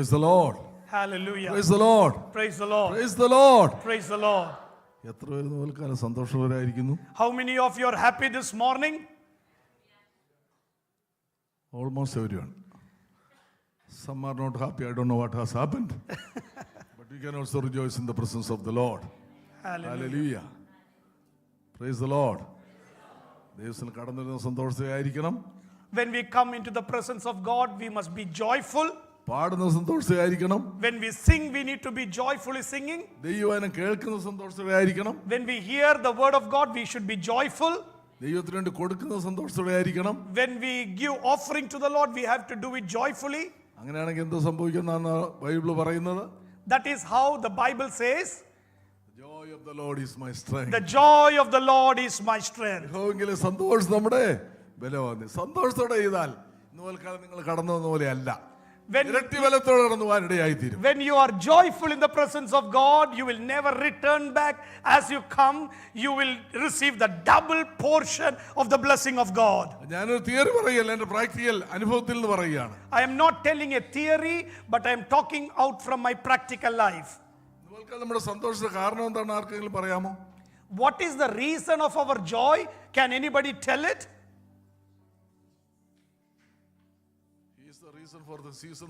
Praise the Lord. Hallelujah. Praise the Lord. Praise the Lord. Praise the Lord. Praise the Lord. എത്ര പേര് നോൽക്കാലം സന്തോഷവരായിരിക്കുന്നു? How many of you are happy this morning? Almost everyone. Some are not happy. I don't know what has happened. But we can also rejoice in the presence of the Lord. Hallelujah. Praise the Lord. ദൈവത്തിൽ കടന്നു വരുന്ന സന്തോഷമായിരിക്കണം. When we come into the presence of God, we must be joyful. പാടുന്ന സന്തോഷമായിരിക്കണം. When we sing, we need to be joyfully singing. ദൈവവചനം കേൾക്കുന്ന സന്തോഷമായിരിക്കണം. When we hear the word of God, we should be joyful. ദൈവത്തിന് വേണ്ടി കൊടുക്കുന്ന സന്തോഷമായിരിക്കണം. When we give offering to the Lord, we have to do it joyfully. അങ്ങനെയാണെങ്കിൽ എന്ത് സംഭവിക്കുന്നതാണ് Bible പറയുന്നത്? That is how the Bible says. The joy of the Lord is my strength. The joy of the Lord is my strength. യഹോവയിലെ സന്തോഷം നമ്മുടെ ബലമാണ്. സന്തോഷത്തോടെ ചെയ്താൽ ഇന്ന് പോൽക്കാലം നിങ്ങൾ കടന്നു വന്ന പോലെ അല്ല. ഇരട്ടി ബലത്തോടെ കടന്നു പോകാൻ ഇടയായിത്തീരും. When you are joyful in the presence of God, you will never return back. As you come, you will receive the double portion of the blessing of God. ഞാനൊരു തിയറി പറയല്ല, എൻ്റെ പ്രാക്ടിക്കൽ അനുഭവത്തിൽ നിന്ന് പറയുകയാണ്. I am not telling a theory, but I am talking out from my practical life. നമ്മുടെ സന്തോഷത്തിന്റെ കാരണം എന്താണ് ആർക്കെങ്കിലും പറയാമോ? What is the reason of our joy? Can anybody tell it? He is the reason for the season.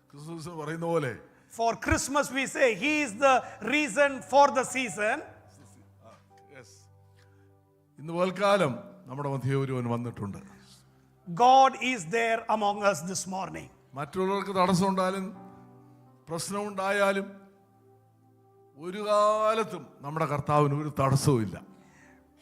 Christmas പറയുന്ന പോലെ. For Christmas we say he is the reason for the season. Yes. ഇന്ന് പോൽക്കാലം നമ്മുടെ മധ്യേ ഒരുവൻ വന്നിട്ടുണ്ട്. God is there among us this morning. മറ്റുള്ളവർക്ക് തടസ്സമുണ്ടായാലും പ്രശ്നമുണ്ടായാലും ഒരു കാലത്തും നമ്മുടെ കർത്താവിന് ഒരു തടസ്സവും ഇല്ല.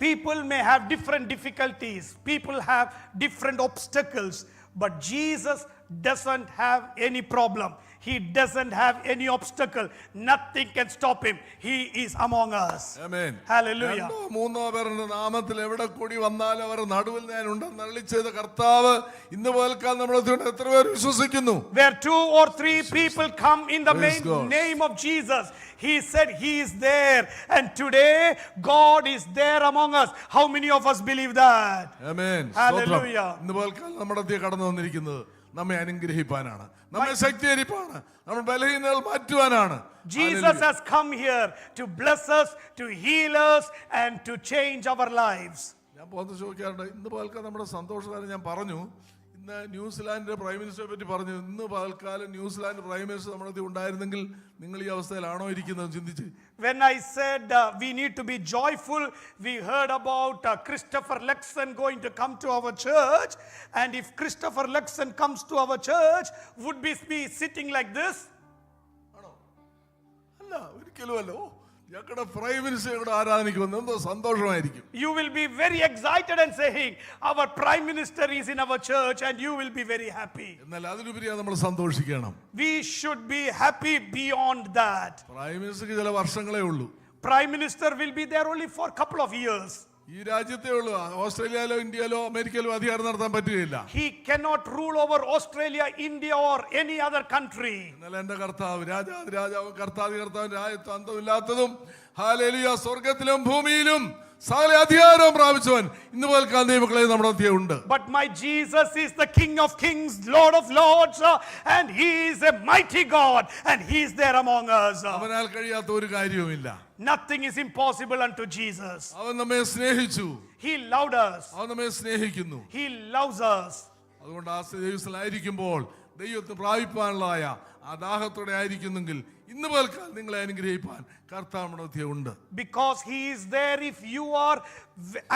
People may have different difficulties. People have different obstacles. But Jesus doesn't have any problem. He doesn't have any obstacle. Nothing can stop him. He is among us. Amen. Hallelujah. രണ്ടോ മൂന്നോ പേരുടെ നാമത്തിൽ എവിടെ കൂടി വന്നാലും അവർ നടുവിൽ ഞാൻ ഉണ്ടെന്ന് അരുളിച്ചെയ്ത കർത്താവ് ഇന്ന് പോൽക്കാലം നമ്മളെ എത്ര പേർ വിശ്വസിക്കുന്നു? Where 2 or 3 people come in the name of Jesus, he said he is there. And today God is there among us. How many of us believe that? Amen. Hallelujah. ഇന്ന് പോൽക്കാലം നമ്മുടെ അടുത്ത് കടന്നു വന്നിരിക്കുന്നത് നമ്മെ അനുഗ്രഹിപ്പാനാണ്, നമ്മെ ശക്തീകരിപ്പാനാണ്, നമ്മുടെ ബലഹീനതകൾ മാറ്റുവാനാണ്. Jesus has come here to bless us, to heal us and to change our lives. ഞാൻ പോകുന്ന ചോദിക്കാറുണ്ട്, ഇന്ന് പകൽക്കാലം നമ്മുടെ സന്തോഷകാലം ഞാൻ പറഞ്ഞു. ഇന്ന് ന്യൂസിലാൻഡിന്റെ പ്രൈം മിനിസ്റ്ററെ പറ്റി പറഞ്ഞു. ഇന്ന് പകൽക്കാലം ന്യൂസിലാൻഡ് പ്രൈം മിനിസ്റ്റർ നമ്മുടെ ഉണ്ടായിരുന്നെങ്കിൽ നിങ്ങൾ ഈ അവസ്ഥയിലാണോ ഇരിക്കുന്നത് ചിന്തിച്ച്. When I said we need to be joyful, we heard about Christopher Luxon going to come to our church. And if Christopher Luxon comes to our church, would we be sitting like this? ആണോ? അല്ല, ഒരിക്കലും അല്ല. ഞങ്ങളുടെ prime minister ഞങ്ങളുടെ ആരാധനയ്ക്ക് വന്ന് എന്തോ സന്തോഷമായിരിക്കും. You will be very excited and saying, our prime minister is in our church, and you will be very happy. എന്നാൽ അതിലുപരിയാണ് നമ്മൾ സന്തോഷിക്കണം. We should be happy beyond that. Prime മിനിസ്റ്റർക്ക് ചില വർഷങ്ങളേ ഉള്ളൂ. Prime minister will be there only for a couple of years. ഈ രാജ്യത്തേ ഉള്ളൂ. ഓസ്ട്രേലിയയിലോ ഇന്ത്യയിലോ അമേരിക്കയിലോ അധികാരം നടത്താൻ പറ്റുകയില്ല. He cannot rule over Australia, India or any other country. എന്നാൽ എൻ്റെ കർത്താവ് രാജാവ് കർത്താവ് രാജ്യത്ത് അന്തമില്ലാത്തതും ഹല്ലേലൂയ സ്വർഗ്ഗത്തിലും ഭൂമിയിലും സകല അധികാരവും പ്രാപിച്ചവൻ ഇന്ന് പോൽക്കാലം ദൈവമക്കളെ നമ്മുടെ മധ്യേ ഉണ്ട്. But my Jesus is the King of Kings, Lord of Lords, and he is a mighty God, and he is there among us. അവനാൽ കഴിയാത്ത ഒരു കാര്യവുമില്ല. Nothing is impossible unto Jesus. അവൻ നമ്മെ സ്നേഹിച്ചു. He loved us. അവൻ നമ്മെ സ്നേഹിക്കുന്നു. He loves us. അതുകൊണ്ട് ആ ദൈവത്തിലായിരിക്കുമ്പോൾ ദൈവത്തെ പ്രാപിപ്പാനുള്ളതായ ആ ദാഹത്തോടെ ആയിരിക്കുന്നെങ്കിൽ ഇന്ന് പോൽക്കാലം നിങ്ങളെ അനുഗ്രഹിപ്പാൻ കർത്താവ് നമ്മുടെ മധ്യേ ഉണ്ട്. Because he is there. If you are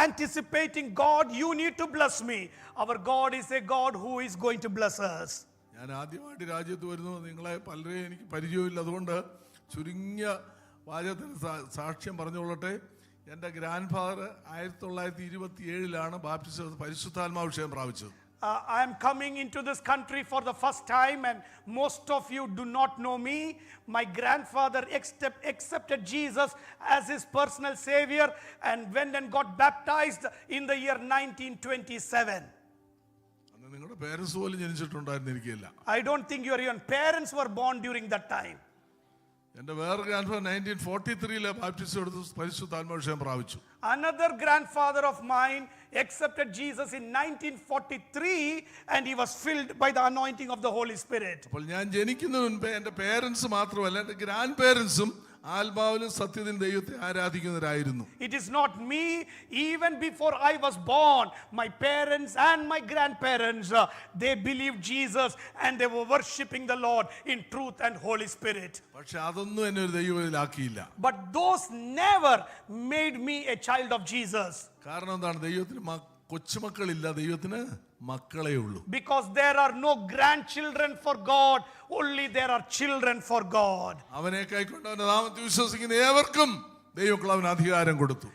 anticipating God, you need to bless me. Our God is a God who is going to bless us. ഞാൻ ആദ്യമായിട്ട് രാജ്യത്ത് വരുന്നു. നിങ്ങളെ പലരെയും എനിക്ക് പരിചയമില്ല. അതുകൊണ്ട് ചുരുങ്ങിയ വാചകത്തിന് സാക്ഷ്യം പറഞ്ഞുകൊള്ളട്ടെ. എൻ്റെ ഗ്രാൻഡ് ഫാദർ 1927 ബാപ്റ്റിസ്റ്റ് പരിശുദ്ധാത്മാഭിഷേകം പ്രാപിച്ചത്. I am coming into this country for the first time, and most of you do not know me. My grandfather accepted Jesus as his personal savior and went and got baptized in the year 1927. നിങ്ങളുടെ parents പോലും ജനിച്ചിട്ടുണ്ടായിരുന്നിരിക്കില്ല. I don't think your parents were born during that time. എൻ്റെ വേറെ grandfather 1943 Baptist എടുത്ത് പരിശുദ്ധാത്മാഭിഷേകം പ്രാപിച്ചു. Another grandfather of mine accepted Jesus in 1943 and he was filled by the anointing of the Holy Spirit. അപ്പോൾ ഞാൻ ജനിക്കുന്നതിന് മുൻപേ എൻ്റെ പേരൻസ് മാത്രമല്ല, എൻ്റെ ഗ്രാൻഡ് പേരൻസും ആത്മാവിലും സത്യത്തിലും ദൈവത്തെ ആരാധിക്കുന്നവരായിരുന്നു. It is not me. Even before I was born, my parents and my grandparents, they believed Jesus and they were worshiping the Lord in truth and Holy Spirit. പക്ഷെ അതൊന്നും എന്നെ ഒരു ദൈവത്തിലാക്കിയില്ല. But those never made me a child of Jesus. കാരണം എന്താണ്? ദൈവത്തിന് കൊച്ചുമക്കളില്ല, ദൈവത്തിന് മക്കളേ ഉള്ളൂ. Because there are no grandchildren for God, only there are children for God. അവനെ കൈക്കൊണ്ട് അവന്റെ നാമത്തിൽ വിശ്വസിക്കുന്ന ഏവർക്കും ദൈവം അവന് അധികാരം കൊടുത്തു.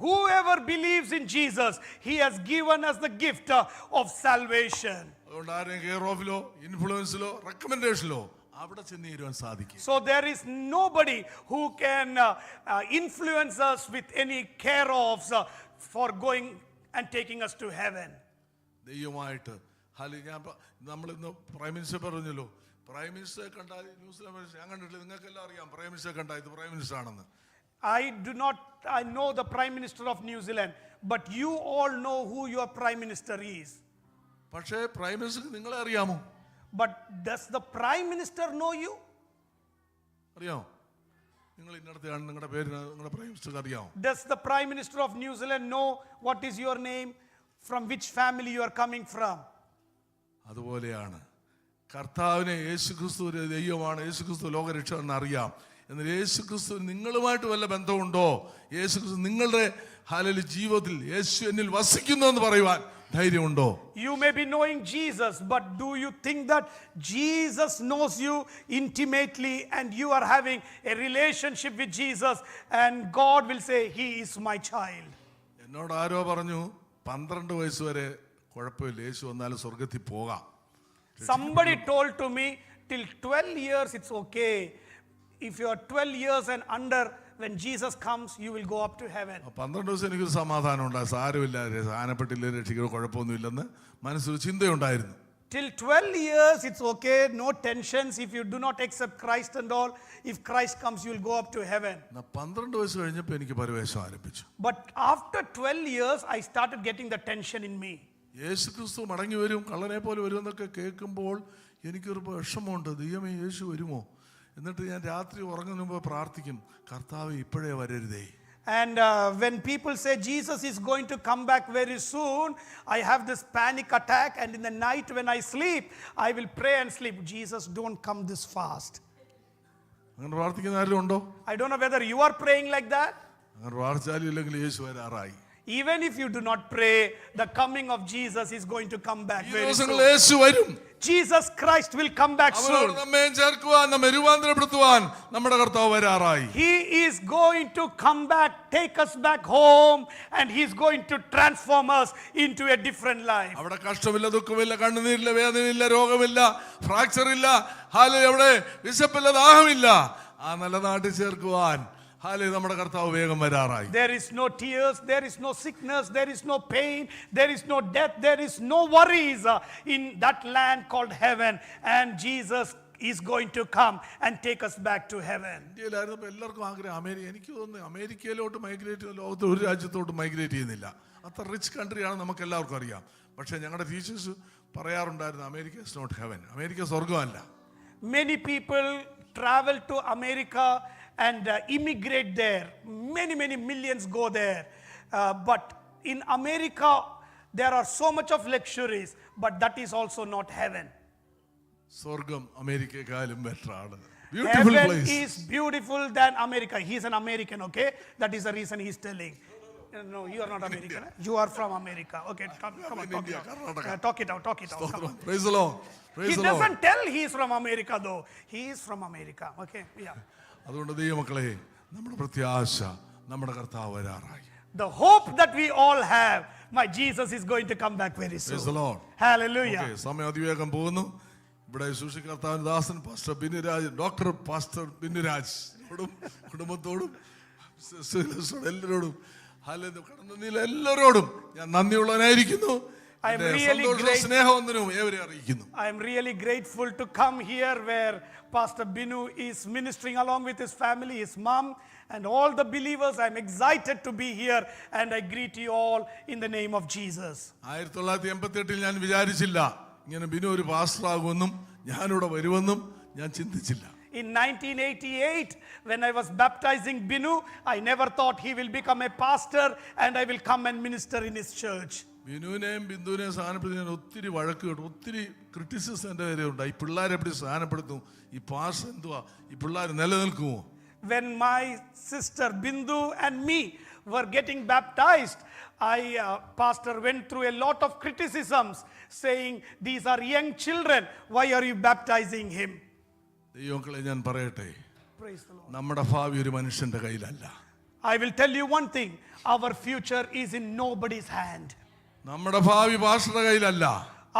Whoever believes in Jesus, he has given us the gift of salvation. അതുകൊണ്ട് ആരെയും കെയർ ഓഫിലോ ഇൻഫ്ലുവൻസിലോ റെക്കമെൻഡേഷനിലോ അവിടെ ചെന്ന് തരുവാൻ സാധിക്കും. So there is nobody who can influence us with any care offs for going and taking us to heaven. ദൈവമായിട്ട് നമ്മളിന്ന് prime minister പറഞ്ഞല്ലോ, prime മിനിസ്റ്ററെ കണ്ടാൽ ന്യൂസിലെ ഞാൻ കണ്ടിട്ടില്ല, നിങ്ങൾക്കെല്ലാം അറിയാം പ്രൈം മിനിസ്റ്ററെ കണ്ടാൽ ഇത് പ്രൈം മിനിസ്റ്റർ ആണെന്ന്. I know the Prime Minister of New Zealand, but you all know who your Prime Minister is. പക്ഷേ പ്രൈം മിനിസ്റ്റർക്ക് നിങ്ങളെ അറിയാമോ? But does the Prime Minister know you? അറിയാമോ? നിങ്ങൾ ഇന്നടത്തെയാണ്, നിങ്ങളുടെ പേര് നിങ്ങളുടെ പ്രൈം മിനിസ്റ്റർക്ക് അറിയാമോ? Does the Prime Minister of New Zealand know what is your name, from which family you are coming from? അതുപോലെയാണ് കർത്താവിനെ യേശുക്രിസ്തു ഒരു ദൈവമാണ്, യേശുക്രിസ്തു ലോകരക്ഷകനെന്ന് അറിയാം. എന്നാൽ യേശുക്രിസ്തു നിങ്ങളുമായിട്ട് വല്ല ബന്ധമുണ്ടോ? യേശുക്രിസ്തു നിങ്ങളുടെ ജീവിതത്തിൽ യേശു എന്നിൽ വസിക്കുന്നു എന്ന് പറയുവാൻ ധൈര്യമുണ്ടോ? You may be knowing Jesus, but do you think that Jesus knows you intimately and you are having a relationship with Jesus and God will say, he is my child? എന്നോട് ആരോ പറഞ്ഞു 12 വയസ്സ് വരെ കുഴപ്പമില്ല, യേശു വന്നാലും സ്വർഗത്തിൽ പോകാം. Somebody told to me till 12 years it's okay. If you are 12 years and under, when Jesus comes you will go up to heaven. 12 ദിവസം എനിക്കൊരു സമാധാനം ഉണ്ടായി, സാരമില്ല, സ്ഥാനപ്പെട്ടില്ല, രക്ഷിക്കുക, കുഴപ്പമൊന്നുമില്ലെന്ന് മനസ്സിൽ ചിന്തയുണ്ടായിരുന്നു. Till 12 years it's okay, no tensions. If you do not accept Christ and all, if Christ comes you will go up to heaven. 12 വയസ്സ് കഴിഞ്ഞപ്പോൾ എനിക്ക് പരിവേഷം ആരംഭിച്ചു. But after 12 years I started getting the tension in me. യേശുക്രിസ്തു മടങ്ങി വരും, കള്ളനെ പോലെ വരും എന്നൊക്കെ കേൾക്കുമ്പോൾ എനിക്കൊരു വിഷമമുണ്ട്. ദൈവമേ യേശു വരുമോ? എന്നിട്ട് ഞാൻ രാത്രി ഉറങ്ങുന്ന മുമ്പ് പ്രാർത്ഥിക്കും, കർത്താവേ ഇപ്പോഴേ വരരുതേ. And when people say Jesus is going to come back very soon, I have this panic attack, and in the night when I sleep, I will pray and sleep, Jesus don't come this fast. അങ്ങനെ പ്രാർത്ഥിക്കുന്ന ആരും ഉണ്ടോ? I don't know whether you are praying like that. അങ്ങനെ പ്രാർത്ഥിച്ചാലും ഇല്ലെങ്കിൽ യേശു വരാറായി. Even if you do not pray, the coming of Jesus is going to come back ഈ very ദിവസങ്ങളിൽ soon. യേശു വരും. Jesus Christ will come back അവനോട് soon. നമ്മെ ചേർക്കുവാൻ, നമ്മെ രൂപാന്തരപ്പെടുത്തുവാൻ നമ്മുടെ കർത്താവ് വരാറായി. He is going to come back, take us back home, and he is going to transform us into a different life. അവിടെ കഷ്ടമില്ല, ദുഃഖമില്ല, കണ്ണുനീരില്ല, വേദനയില്ല, രോഗമില്ല, fracture ഇല്ല, അവിടെ വിശപ്പില്ല, ദാഹമില്ല. ആ നല്ല നാട്ടിൽ ചേർക്കുവാൻ നമ്മുടെ കർത്താവ് വേഗം വരാറായി. There is no tears, there is no sickness, there is no pain, there is no death, there is no worries in that land called heaven, and Jesus is going to come and take us back to heaven. ഇന്ത്യയിലായിരുന്നപ്പോൾ എല്ലാവർക്കും ആഗ്രഹം എനിക്ക് തോന്നുന്നു അമേരിക്കയിലോട്ട് migrate ചെയ്യുന്ന ലോകത്തിൽ ഒരു രാജ്യത്തോട്ട് migrate ചെയ്യുന്നില്ല. അത്ര rich കൺട്രിയാണ്, നമുക്ക് എല്ലാവർക്കും അറിയാം. പക്ഷേ ഞങ്ങളുടെ ടീച്ചേഴ്സ് പറയാറുണ്ടായിരുന്നു, America is not heaven, America സ്വർഗമല്ല. Many people travel to America and immigrate there. Many millions go there. But in America, there are so much of luxuries, but that is also not heaven. സ്വർഗം അമേരിക്കയെക്കാളും better ആണ്. Beautiful Heaven place. is beautiful than America. He is an American, okay? That is the reason he is telling. No, you are not American. You are from America. Okay, come on, talk it out. Talk it out. Come on. Praise the Lord. Praise He the Lord. doesn't tell he is from America though. He is from America. Okay, yeah. അതുകൊണ്ട് ദൈവമക്കളെ, നമ്മുടെ പ്രത്യാശ നമ്മുടെ കർത്താവ് വരാറായി. The hope that we all have, my Jesus is going to come back very soon. Praise the Lord. Hallelujah. Okay, സമയം അതിവേഗം പോകുന്നു. ഇവിടെ സുശി കർത്താവിൻ ദാസൻ pastor Binuraj, doctor pastor Binuraj കുടുംബത്തോടും എല്ലാവരോടും എല്ലാവരോടും ഞാൻ നന്ദിയുള്ളവനായിരിക്കുന്നു. I am എന്റെ really സന്തോഷവും great. സ്നേഹവന്ദനവും ഏവരെ അറിയിക്കുന്നു. I am really grateful to come here where Pastor Binu is ministering along with his family, his mom, and all the believers. I am excited to be here and I greet you all in the name of Jesus. 1988 ഞാൻ വിചാരിച്ചില്ല ഇങ്ങനെ ബിനു ഒരു pastor ആകുമെന്നും ഞാനിവിടെ വരുമെന്നും ഞാൻ ചിന്തിച്ചില്ല. In 1988, when I was baptizing Binu, I never thought he will become a pastor and I will come and minister in his church. ബിനുവിനെയും ബിന്ദുവിനെയും സ്ഥാനപ്പെടുത്തി ഞാൻ ഒത്തിരി വഴക്ക് കേട്ടു, ഒത്തിരി ക്രിറ്റിസിസം എൻ്റെ വരെ ഉണ്ടായി. ഈ പിള്ളേരെ എപ്പടി സ്ഥാനപ്പെടുത്തും, ഈ പാസ് എന്തുവാ, ഈ പിള്ളേർ നിലനിൽക്കുമോ? When my sister Bindu and me were getting baptized, Pastor went through a lot of criticisms saying, these are young children, why are you baptizing him? ദൈവമക്കളെ ഞാൻ പറയട്ടെ, Praise the Lord. നമ്മുടെ ഭാവി ഒരു മനുഷ്യന്റെ കയ്യിലല്ല. I will tell you one thing, our future is in nobody's hand. നമ്മുടെ ഭാവി പാസ്റ്ററുടെ കയ്യിലല്ല.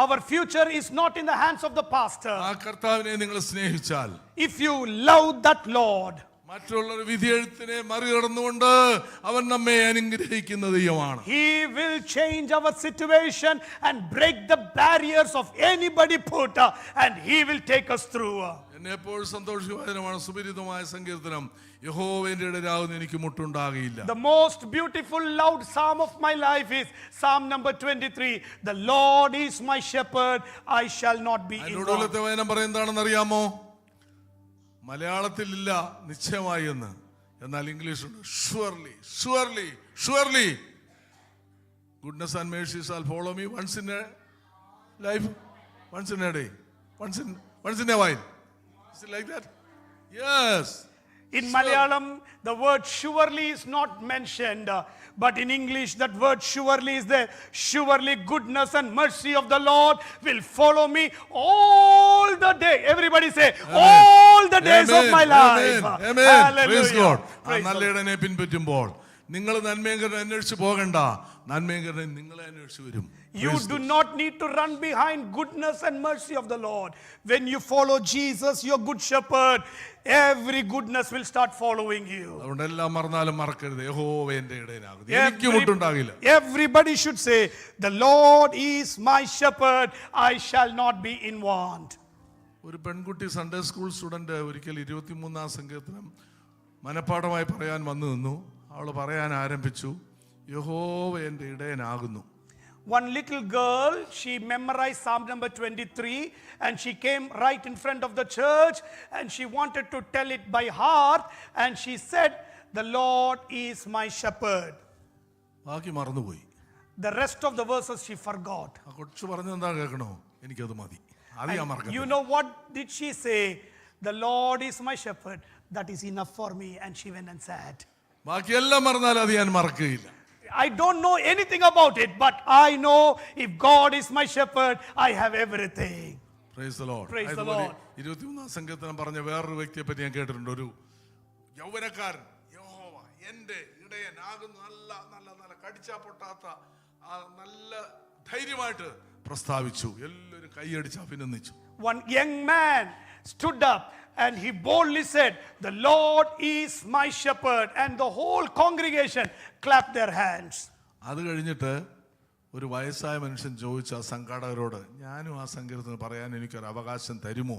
Our future is not in the hands of the pastor. ആ കർത്താവിനെ നിങ്ങൾ സ്നേഹിച്ചാൽ, If you love that Lord, മറ്റുള്ളൊരു വിധിയെഴുത്തിനെ മറികടന്നുകൊണ്ട് അവൻ നമ്മെ അനുഗ്രഹിക്കുന്ന ദൈവമാണ്. He will change our situation and break the barriers of anybody put and He will take us through. എന്നെ എപ്പോഴും സന്തോഷവാചനമാണ് സുപരിതമായ സങ്കീർത്തനം, യഹോവയുടെ ഇടരാകുന്ന എനിക്ക് മുട്ടുണ്ടാകില്ല. The most beautiful loud psalm of my life is Psalm number 23. The Lord is my shepherd, I shall not be in want. അതിനോടുള്ളത്തെ വചനം പറയുന്നതാണെന്ന് അറിയാമോ? മലയാളത്തിലില്ല നിശ്ചയമായി എന്ന്, എന്നാൽ ഇംഗ്ലീഷുണ്ട്. Surely surely surely goodness and mercy shall follow me once in a life, once in a day, once in a while. Is it like that? Yes. In Malayalam, the word surely is not mentioned, but in English, that word surely is there. Surely goodness and mercy of the Lord will follow me all the day. Everybody say, Amen. all the days of my life. Amen. Amen. Praise Hallelujah. God. ആ Praise the നല്ല Lord. ഇടനെ പിൻപറ്റുമ്പോൾ നിങ്ങൾ നന്മേങ്കരനെ അന്വേഷിച്ച് പോകണ്ട, നന്മേങ്കരനെ നിങ്ങളെ അന്വേഷിച്ച് വരും. You Praise do God. not need to run behind goodness and mercy of the Lord. When you follow Jesus, your good shepherd, every goodness will start following you. അതുകൊണ്ട് എല്ലാം മറന്നാലും മറക്കരുത്, യഹോവ എന്റെ ഇടയനാകും, എനിക്ക് മുട്ടുണ്ടാകില്ല. Everybody should say, the Lord is my shepherd, I shall not be in want. ഒരു പെൺകുട്ടി Sunday school student ഒരിക്കൽ 23-ാം സങ്കീർത്തനം മനഃപ്പാഠമായി പറയാൻ വന്നു നിന്നു. അവൾ പറയാൻ ആരംഭിച്ചു, യഹോവ എന്റെ ഇടയനാകുന്നു. One little girl, she memorized Psalm number 23 and she came right in front of the church and she wanted to tell it by heart and she said, the Lord is my shepherd. ബാക്കി മറന്നുപോയി. The rest of the verses she forgot. ആ കൊച്ചു പറഞ്ഞെന്താ കേൾക്കണോ? എനിക്കത് മതി, അത് ഞാൻ You മറക്കത്തില്ല. know what did she say? The Lord is my shepherd, that is enough for me. And she went and said, ബാക്കിയെല്ലാം മറന്നാലും അത് ഞാൻ മറക്കുകയില്ല. I don't know anything about it, but I know if God is my shepherd, I have everything. Praise the Lord. Praise the അതുപോലെ Lord. 23-ാം സങ്കീർത്തനം പറഞ്ഞ വേറൊരു വ്യക്തിയെ പറ്റി ഞാൻ കേട്ടിട്ടുണ്ട്. ഒരു യൗവനക്കാരൻ, യഹോവ എന്റെ ഇടയനാകുന്നു, നല്ല നല്ല നല്ല കടിച്ചാ പൊട്ടാത്ത നല്ല ധൈര്യമായിട്ട് പ്രസ്താവിച്ചു. എല്ലാവരും കൈയടിച്ച് അഭിനന്ദിച്ചു. One young man stood up and he boldly said, the Lord is my shepherd, and the whole congregation clapped their hands. അത് കഴിഞ്ഞിട്ട് ഒരു വയസ്സായ മനുഷ്യൻ ചോദിച്ചു ആ സംഘാടകരോട്, ഞാനും ആ സങ്കീർത്തനം പറയാൻ എനിക്കൊരു അവകാശം തരുമോ?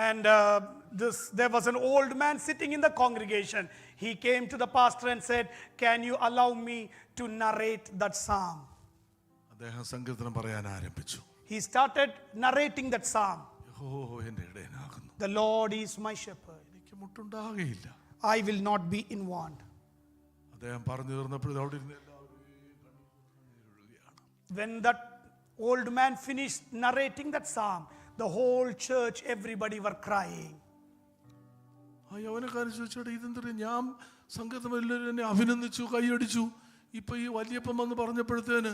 And there was an old man sitting in the congregation. He came to the pastor and said, can you allow me to narrate that psalm? അദ്ദേഹം സങ്കീർത്തനം പറയാൻ ആരംഭിച്ചു. He started narrating that psalm. യഹോവ എന്റെ ഇടയനാകുന്നു, The Lord is my shepherd, എനിക്ക് മുട്ടുണ്ടാകുകയില്ല. I will not be in want. അദ്ദേഹം പറഞ്ഞു തീർന്നപ്പോൾ അവിടെ ഇരുന്ന് എല്ലാവരും കണ്ണുനീരൊഴുകുകയാണ്. When that old man finished narrating that psalm, the whole church, everybody were crying. ആ യൗവനക്കാരൻ ചോദിച്ചോട്ടെ, ഇതെന്തറിയാം, ഞാൻ സംഗീതം എല്ലാവരും എന്നെ അഭിനന്ദിച്ചു, കൈയടിച്ചു, ഇപ്പൊ ഈ വലിയപ്പം വന്ന് പറഞ്ഞപ്പോഴത്തേന്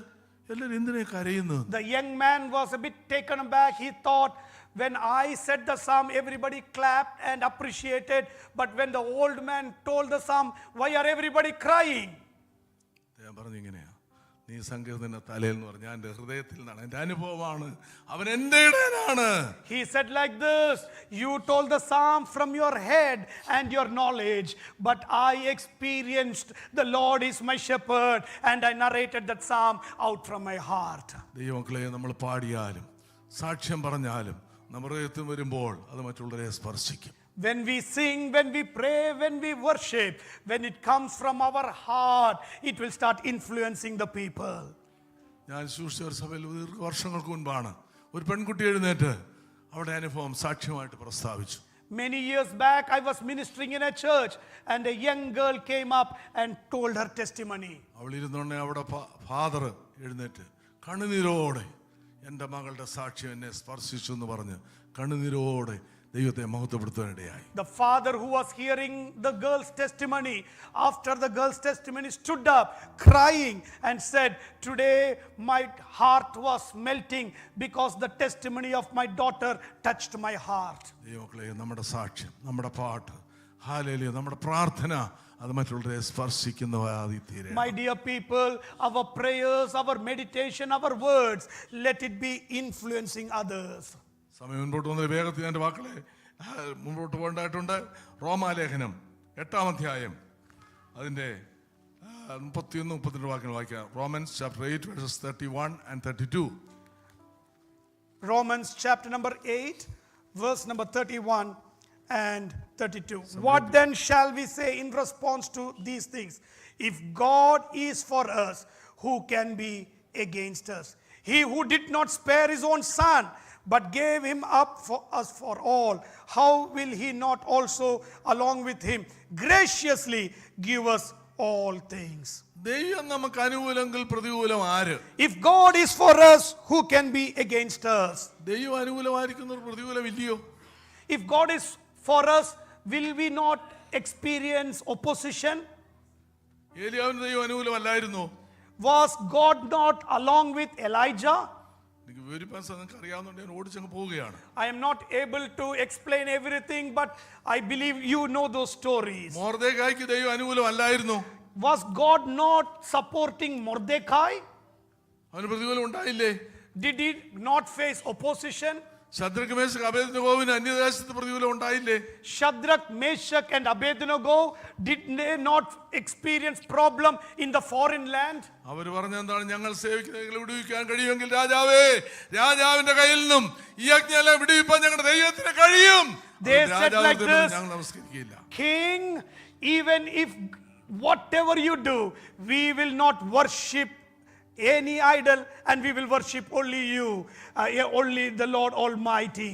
എല്ലാവരും എന്തിനാ കരയുന്നത്? The young man was a bit taken aback. He thought, when I said the psalm, everybody clapped and appreciated, but when the old man told the psalm, why are everybody crying? അദ്ദേഹം പറഞ്ഞു, ഇങ്ങനെയാ, നീ സങ്കീർത്തന തലയിൽ എന്ന് പറഞ്ഞാൽ എൻ്റെ ഹൃദയത്തിൽ നിന്നാണ്, എൻ്റെ അനുഭവമാണ്, അവൻ എൻ്റെ ഇടയനാണ്. He said like this, you told the psalm from your head and your knowledge, but I experienced the Lord is my shepherd, and I narrated that psalm out from my heart. ദൈവമക്കളെ, നമ്മൾ പാടിയാലും സാക്ഷ്യം പറഞ്ഞാലും നമ്മുടെ ഹൃദയത്തിൽ വരുമ്പോൾ അത് മറ്റുള്ളവരെ സ്പർശിക്കും. When we sing, when we pray, when we worship, when it comes from our heart, it will start influencing the people. ഞാൻ ശുശ്രൂഷ സഭയിൽ വർഷങ്ങൾക്ക് മുൻപാണ് ഒരു പെൺകുട്ടി എഴുന്നേറ്റ് അവരുടെ അനുഭവം സാക്ഷ്യമായിട്ട് പ്രസ്താവിച്ചു. Many years back, I was ministering in a church, and a young girl came up and told her testimony. അവൾ ഇരുന്നോണ്ടേ അവിടെ ഫാദർ എഴുന്നേറ്റ് കണ്ണുനീരോടെ എൻ്റെ മകളുടെ സാക്ഷ്യം എന്നെ സ്പർശിച്ചു എന്ന് പറഞ്ഞ് കണ്ണുനീരോടെ ദൈവത്തെ മഹത്വപ്പെടുത്താനിടയായി. The father who was hearing the girl's testimony, after the girl's testimony, stood up crying and said, today my heart was melting because the testimony of my daughter touched my heart. ദൈവമക്കളെ, നമ്മുടെ സാക്ഷ്യം, നമ്മുടെ പാട്ട്, hallelujah, നമ്മുടെ പ്രാർത്ഥന അത് മറ്റുള്ളവരെ സ്പർശിക്കുന്നതായി തീരെ. My dear people, our prayers, our meditation, our words, let it be influencing others. സമയം മുൻപോട്ട് വന്ന വേഗത്തിൽ എൻ്റെ വാക്കളെ മുൻപോട്ട് പോകേണ്ടതായിട്ടുണ്ട്. റോമാലേഖനം 8-ാം അധ്യായം അതിൻ്റെ 31-32 വാക്യങ്ങൾ വായിക്കാം. Romans chapter 8 verses 31 and 32. Romans chapter number 8 verse number 31 and 32. What then shall we say in response to these things? If God is for us, who can be against us? He who did not spare his own son, but gave him up for us for all, how will he not also along with him graciously give us all things? ദൈവം നമുക്ക് അനുകൂലമെങ്കിൽ പ്രതികൂലം ആര്? If God is for us, who can be against us? ദൈവം അനുകൂലമായിരിക്കുന്നവർ പ്രതികൂലം ഇല്ലയോ? If God is for us, will we not experience opposition? ഏലിയാവിന് ദൈവം അനുകൂലമല്ലായിരുന്നോ? Was God not along with Elijah? എനിക്ക് വിവരിപ്പാൻ നിങ്ങൾക്ക് അറിയാവുന്നതുകൊണ്ട് ഞാൻ ഓടിച്ചങ്ങ് പോവുകയാണ്. I am not able to explain everything, but I believe you know those stories. മൊർദെഖായിക്ക് ദൈവം അനുകൂലമല്ലായിരുന്നോ? Was God not supporting Mordecai? അവന് പ്രതികൂലം ഉണ്ടായില്ലേ? Did he not face opposition? Shadrach Meshach അബേദ്നെഗോവിന് അന്യദേശത്ത് പ്രതികൂലം ഉണ്ടായില്ലേ? Shadrach, Meshach and Abednego, did they not experience problem in the foreign land? അവർ പറഞ്ഞെന്താണ്? ഞങ്ങൾ സേവിക്കുന്നതിനെ വിടുവിക്കാൻ കഴിയുമെങ്കിൽ രാജാവേ, രാജാവിന്റെ കയ്യിൽ നിന്നും ഈ അഗ്നിയെല്ലാം വിടുവിപ്പാൻ ഞങ്ങളുടെ ദൈവത്തിന് കഴിയും. They said like this, ഞങ്ങൾ നമസ്കരിക്കില്ല. King, even if whatever you do, we will not worship any idol, and we will worship only you, only the Lord Almighty.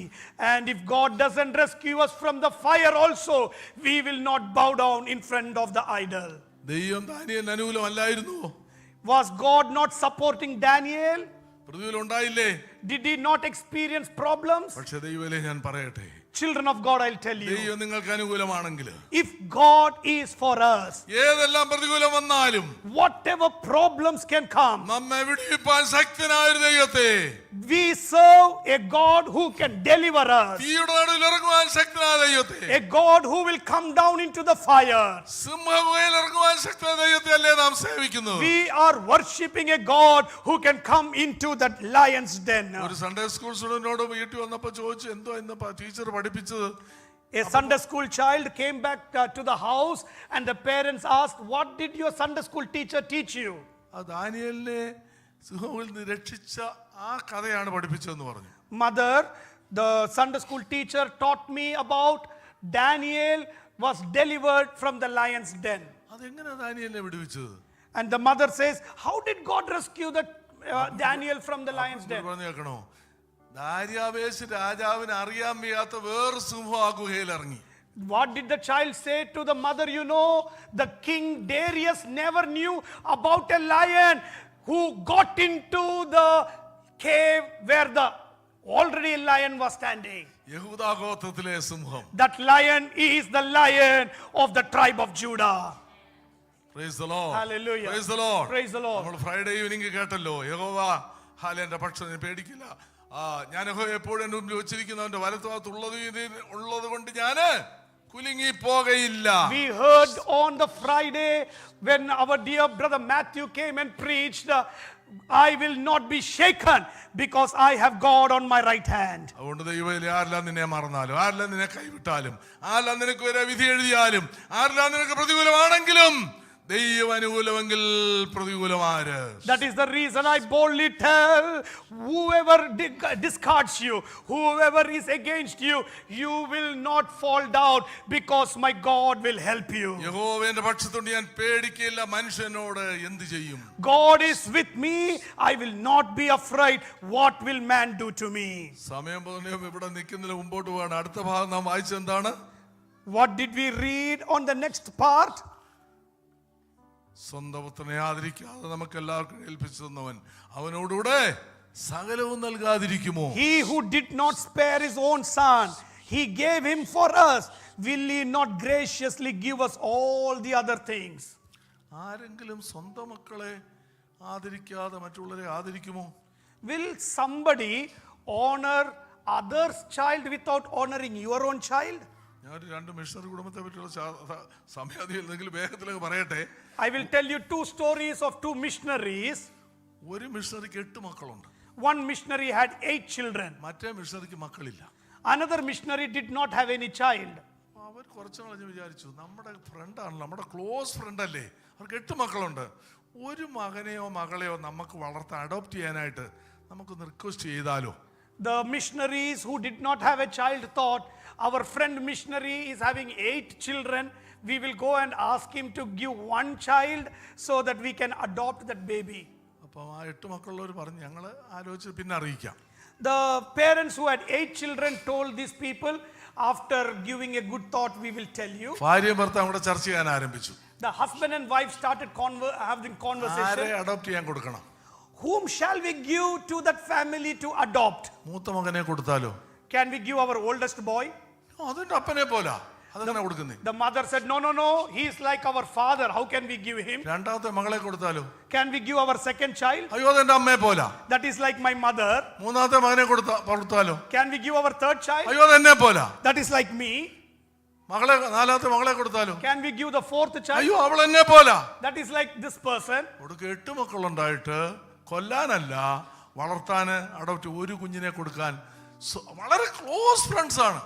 And if God doesn't rescue us from the fire also, we will not bow down in front of the idol. ദൈവം ദാനിയേലിന് അനുകൂലമല്ലായിരുന്നോ? Was God not supporting Daniel? പ്രതികൂലം ഉണ്ടായില്ലേ? Did he not experience problems? പക്ഷെ ദൈവമേ, ഞാൻ പറയട്ടെ, Children of God, I'll tell you, ദൈവം നിങ്ങൾക്ക് അനുകൂലമാണെങ്കിൽ, if God is for us, ഏതെല്ലാം പ്രതികൂലം വന്നാലും whatever problems can come, നമ്മെ വിടുവിപ്പാൻ ശക്തനായ ഒരു ദൈവത്തെ, we serve a God who can deliver us, തീയുടെ നടുവിൽ ഇറങ്ങുവാൻ ശക്തനായ ദൈവത്തെ, a God who will come down into the fire. സിംഹഗുഹയിൽ ഇറങ്ങുവാൻ ശക്തനായ ദൈവത്തെ അല്ലേ നാം സേവിക്കുന്നത്? We are worshipping a God who can come into that lion's den. ഒരു സൺഡേ സ്കൂൾ സ്റ്റുഡന്റിനോട് വീട്ടിൽ വന്നപ്പോൾ ചോദിച്ചു, എന്തോ ഇന്ന് ടീച്ചർ പഠിപ്പിച്ചത്? A Sunday school child came back to the house, and the parents asked, what did your Sunday school teacher teach you? ആ ദാനിയേലിനെ സിംഹഗുഹയിൽ നിന്ന് രക്ഷിച്ച ആ കഥയാണ് പഠിപ്പിച്ചതെന്ന് പറഞ്ഞു. Mother, the Sunday school teacher taught me about Daniel was delivered from the lion's den. അതെങ്ങനെ ദാനിയേലിനെ വിടുവിച്ചത്? And the mother says, how did God rescue Daniel from the lion's den? പറഞ്ഞു കേൾക്കണോ, ദാര്യാവേശ് രാജാവിന് അറിയാൻ വയ്യാത്ത വേറെ സിംഹം ആ ഗുഹയിൽ ഇറങ്ങി. What did the child say to the mother? You know, the king Darius never knew about a lion who got into the cave where the already a lion was standing. യഹൂദാ ഗോത്രത്തിലെ സിംഹം. That lion is the lion of the tribe of Judah. Praise the Lord. Hallelujah. Praise the Lord. Praise the Lord. നമ്മൾ Friday evening കേട്ടല്ലോ, യഹോവ ഹാലേന്റെ പക്ഷം പേടിക്കില്ല. ഞാൻ യഹോവ എപ്പോഴും എൻ്റെ മുമ്പിൽ വെച്ചിരിക്കുന്നവന്റെ വലത്തുഭാഗത്ത് ഉള്ളത് കൊണ്ട് ഞാൻ കുലുങ്ങി പോകയില്ല. We heard on the Friday when our dear brother Matthew came and preached, I will not be shaken because I have God on my right hand. അതുകൊണ്ട് ദൈവമേ, ആരെല്ലാം നിന്നെ മറന്നാലും, ആരെല്ലാം നിന്നെ കൈവിട്ടാലും, ആരെല്ലാം നിനക്ക് വരെ വിധി എഴുതിയാലും, ആരെല്ലാം നിനക്ക് പ്രതികൂലമാണെങ്കിലും ദൈവം അനുകൂലമെങ്കിൽ പ്രതികൂലമാര്. That is the reason I boldly tell whoever discards you, whoever is against you, you will not fall down because my God will help you. യഹോവയുടെ പക്ഷത്തുണ്ട്, ഞാൻ പേടിക്കില്ല. മനുഷ്യനോട് എന്ത് ചെയ്യും? God is with me, I will not be afraid. What will man do to me? സമയം പോകുന്നതിന് ഇവിടെ നിൽക്കുന്നതിന് മുമ്പോട്ട് പോകാണ്. അടുത്ത ഭാഗം നാം വായിച്ചത് എന്താണ്? What did we read on the next part? സ്വന്തം പുത്രനെ ആദരിക്കാതെ നമുക്ക് എല്ലാവർക്കും ഏൽപ്പിച്ചു തന്നവൻ അവനോടുകൂടെ സകലവും നൽകാതിരിക്കുമോ? He who did not spare his own son, he gave him for us. Will he not graciously give us all the other things? ആരെങ്കിലും സ്വന്തം മക്കളെ ആദരിക്കാതെ മറ്റുള്ളവരെ ആദരിക്കുമോ? Will somebody honor others' child without honoring your own child? ഞാൻ രണ്ട് missionary കുടുംബത്തെ പറ്റിയുള്ള സമയാധികം വേഗത്തിലേക്ക് പറയട്ടെ. I will tell you two stories of two missionaries. ഒരു മിഷണറിക്ക് 8 മക്കളുണ്ട്. One missionary had 8 children. മറ്റേ മിഷണറിക്ക് മക്കളില്ല. Another missionary did not have any child. അവർ കുറച്ച് നാളെ വിചാരിച്ചു, നമ്മുടെ ഫ്രണ്ടാണല്ലോ, നമ്മുടെ ക്ലോസ് ഫ്രണ്ട് അല്ലേ, അവർക്ക് 8 മക്കളുണ്ട്, ഒരു മകനെയോ മകളെയോ നമുക്ക് വളർത്താൻ അഡോപ്റ്റ് ചെയ്യാനായിട്ട് നമുക്കൊന്ന് റിക്വസ്റ്റ് ചെയ്താലോ? The missionaries who did not have a child thought, our friend missionary is having 8 children. We will go and ask him to give one child so that we can adopt that baby. അപ്പം ആ 8 മക്കളുള്ളവർ പറഞ്ഞു, ഞങ്ങൾ ആലോചിച്ച് പിന്നെ അറിയിക്കാം. The parents who had 8 children told these people, after giving a good thought, we will tell you. ഭാര്യയും ഭർത്താവും കൂടെ ചർച്ച ചെയ്യാൻ ആരംഭിച്ചു. The husband and wife started having conversation. ആരെ അഡോപ്റ്റ് ചെയ്യാൻ കൊടുക്കണം? Whom shall we give to that family to adopt? മൂത്ത മകനെ കൊടുത്താലോ? Can we give our oldest boy? അതിന്റെ അപ്പനെ പോലാ, അതെങ്ങനെ കൊടുക്കുന്നേ? The mother said, no, he is like our father. How can we give him? രണ്ടാമത്തെ മകളെ കൊടുത്താലോ? Can we give our second child? അയ്യോ, അതെന്റെ അമ്മയെ പോലാ. That is like my mother. മൂന്നാമത്തെ മകനെ കൊടുത്താലോ? Can we give our third child? അയ്യോ, അതെന്നെ പോലാ. That is like me. നാലാമത്തെ മകളെ കൊടുത്താലോ? Can we give the fourth child? അയ്യോ, അവൾ എന്നെ പോലാ. That is like this person. കൊടുക്ക 8 മക്കളുണ്ടായിട്ട് കൊല്ലാനല്ല, വളർത്താന് അഡോപ്റ്റ് ഒരു കുഞ്ഞിനെ കൊടുക്കാൻ വളരെ ക്ലോസ് ഫ്രണ്ട്സ് ആണ്,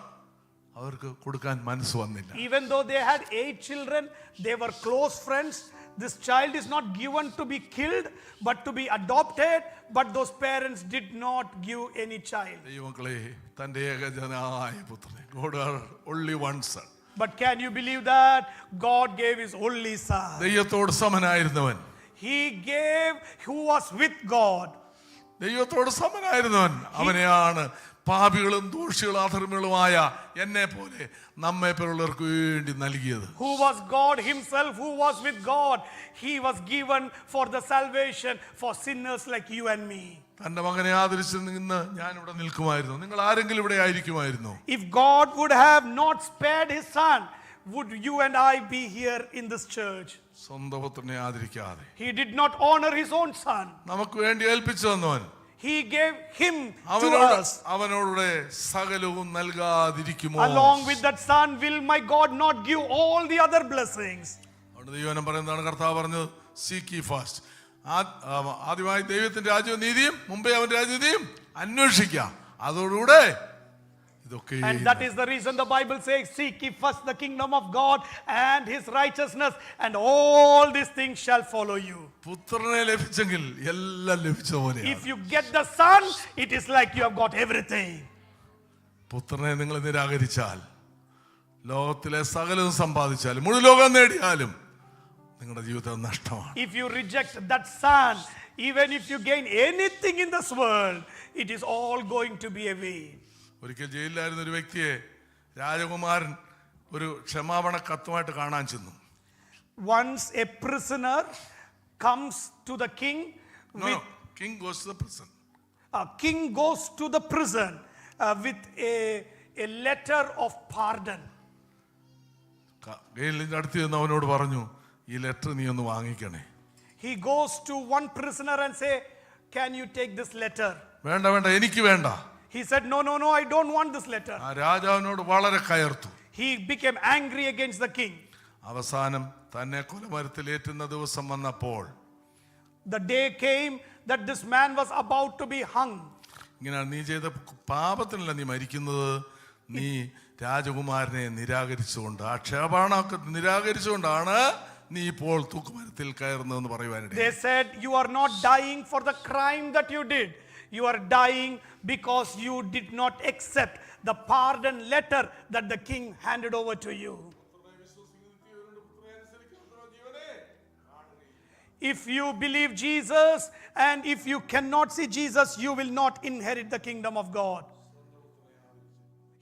അവർക്ക് കൊടുക്കാൻ മനസ്സ് വന്നില്ല. Even though they had 8 children, they were close friends. This child is not given to be killed, but to be adopted. But those parents did not give any child. ദൈവമക്കളെ, തന്റെ ഏകജനായ പുത്രനെ, God our only one son. But can you believe that God gave his only son? ദൈവത്തോട് സമനായിരുന്നവൻ, He gave who was with God. ദൈവത്തോട് സമനായിരുന്നവൻ അവനെയാണ് പാപികളും ദോഷികളും അധർമ്മികളുമായ എന്നെ പോലെ നമ്മെ പോലുള്ളവർക്ക് വേണ്ടി നൽകിയത്. Who was God himself, who was with God. He was given for the salvation for sinners like you and me. തന്റെ മകനെ ആദരിച്ച് നിന്ന് ഞാൻ ഇവിടെ നിൽക്കുമായിരുന്നു, നിങ്ങൾ ആരെങ്കിലും ഇവിടെ ആയിരിക്കുമായിരുന്നു. If God would have not spared his son, would you and I be here in this church? സ്വന്തം പുത്രനെ ആദരിക്കാതെ He did not honor his own son. നമുക്ക് വേണ്ടി ഏൽപ്പിച്ചു തന്നവൻ He gave him to us. അവനോടുകൂടെ സകലവും നൽകാതിരിക്കുമോ? Along with that son, will my God not give all the other blessings? അവിടെ ദൈവം പറയുന്നതാണ്, കർത്താവ് പറഞ്ഞത്, സീക്ക് ye first. ആദ്യമായി ദൈവത്തിന്റെ രാജ്യവും നീതിയും, മുമ്പേ അവന്റെ രാജ്യവും അന്വേഷിക്കാം, അതോടുകൂടെ ഇതൊക്കെ. And that is the reason the Bible says, seek ye first the kingdom of God and his righteousness, and all these things shall follow you. പുത്രനെ ലഭിച്ചെങ്കിൽ എല്ലാം ലഭിച്ച പോലെ. If you get the son, it is like you have got everything. പുത്രനെ നിങ്ങൾ നിരാകരിച്ചാൽ, ലോകത്തിലെ സകലവും സമ്പാദിച്ചാലും മുഴു ലോകം നേടിയാലും നിങ്ങളുടെ ജീവിതം നഷ്ടമാണ്. If you reject that son, even if you gain anything in this world, it is all going to be a vain. ഒരിക്കൽ ജയിലിലായിരുന്ന ഒരു വ്യക്തിയെ രാജകുമാരൻ ഒരു ക്ഷമാപണ കത്തുമായിട്ട് കാണാൻ ചെന്നു. Once a prisoner comes to the king. King goes to the prison. King goes to the prison with a letter of pardon. ജയിലിന്റെ അടുത്ത് ചെന്ന് അവനോട് പറഞ്ഞു, ഈ ലെറ്റർ നീ ഒന്ന് വാങ്ങിക്കണേ. He goes to one prisoner and say, can you take this letter? വേണ്ട, എനിക്ക് വേണ്ട. He said, no, I don't want this letter. ആ രാജാവിനോട് വളരെ കയർത്തു. he became angry against the king. അവസാനം തന്നെ കൊലമരത്തിലേറ്റുന്ന ദിവസം വന്നപ്പോൾ The day came that this man was about to be hung. ഇങ്ങനെ നീ ചെയ്ത പാപത്തിനല്ല നീ മരിക്കുന്നത്, നീ രാജകുമാരനെ നിരാകരിച്ചുകൊണ്ട് ആ ക്ഷേപണമൊക്കെ നിരാകരിച്ചുകൊണ്ടാണ് നീ ഇപ്പോൾ തൂക്കുമരത്തിൽ കയറുന്നതെന്ന് പറയുവാനിടയിൽ. They said, you are not dying for the crime that you did. You are dying because you did not accept the pardon letter that the king handed over to you. If you believe Jesus and if you cannot see Jesus, you will not inherit the kingdom of God.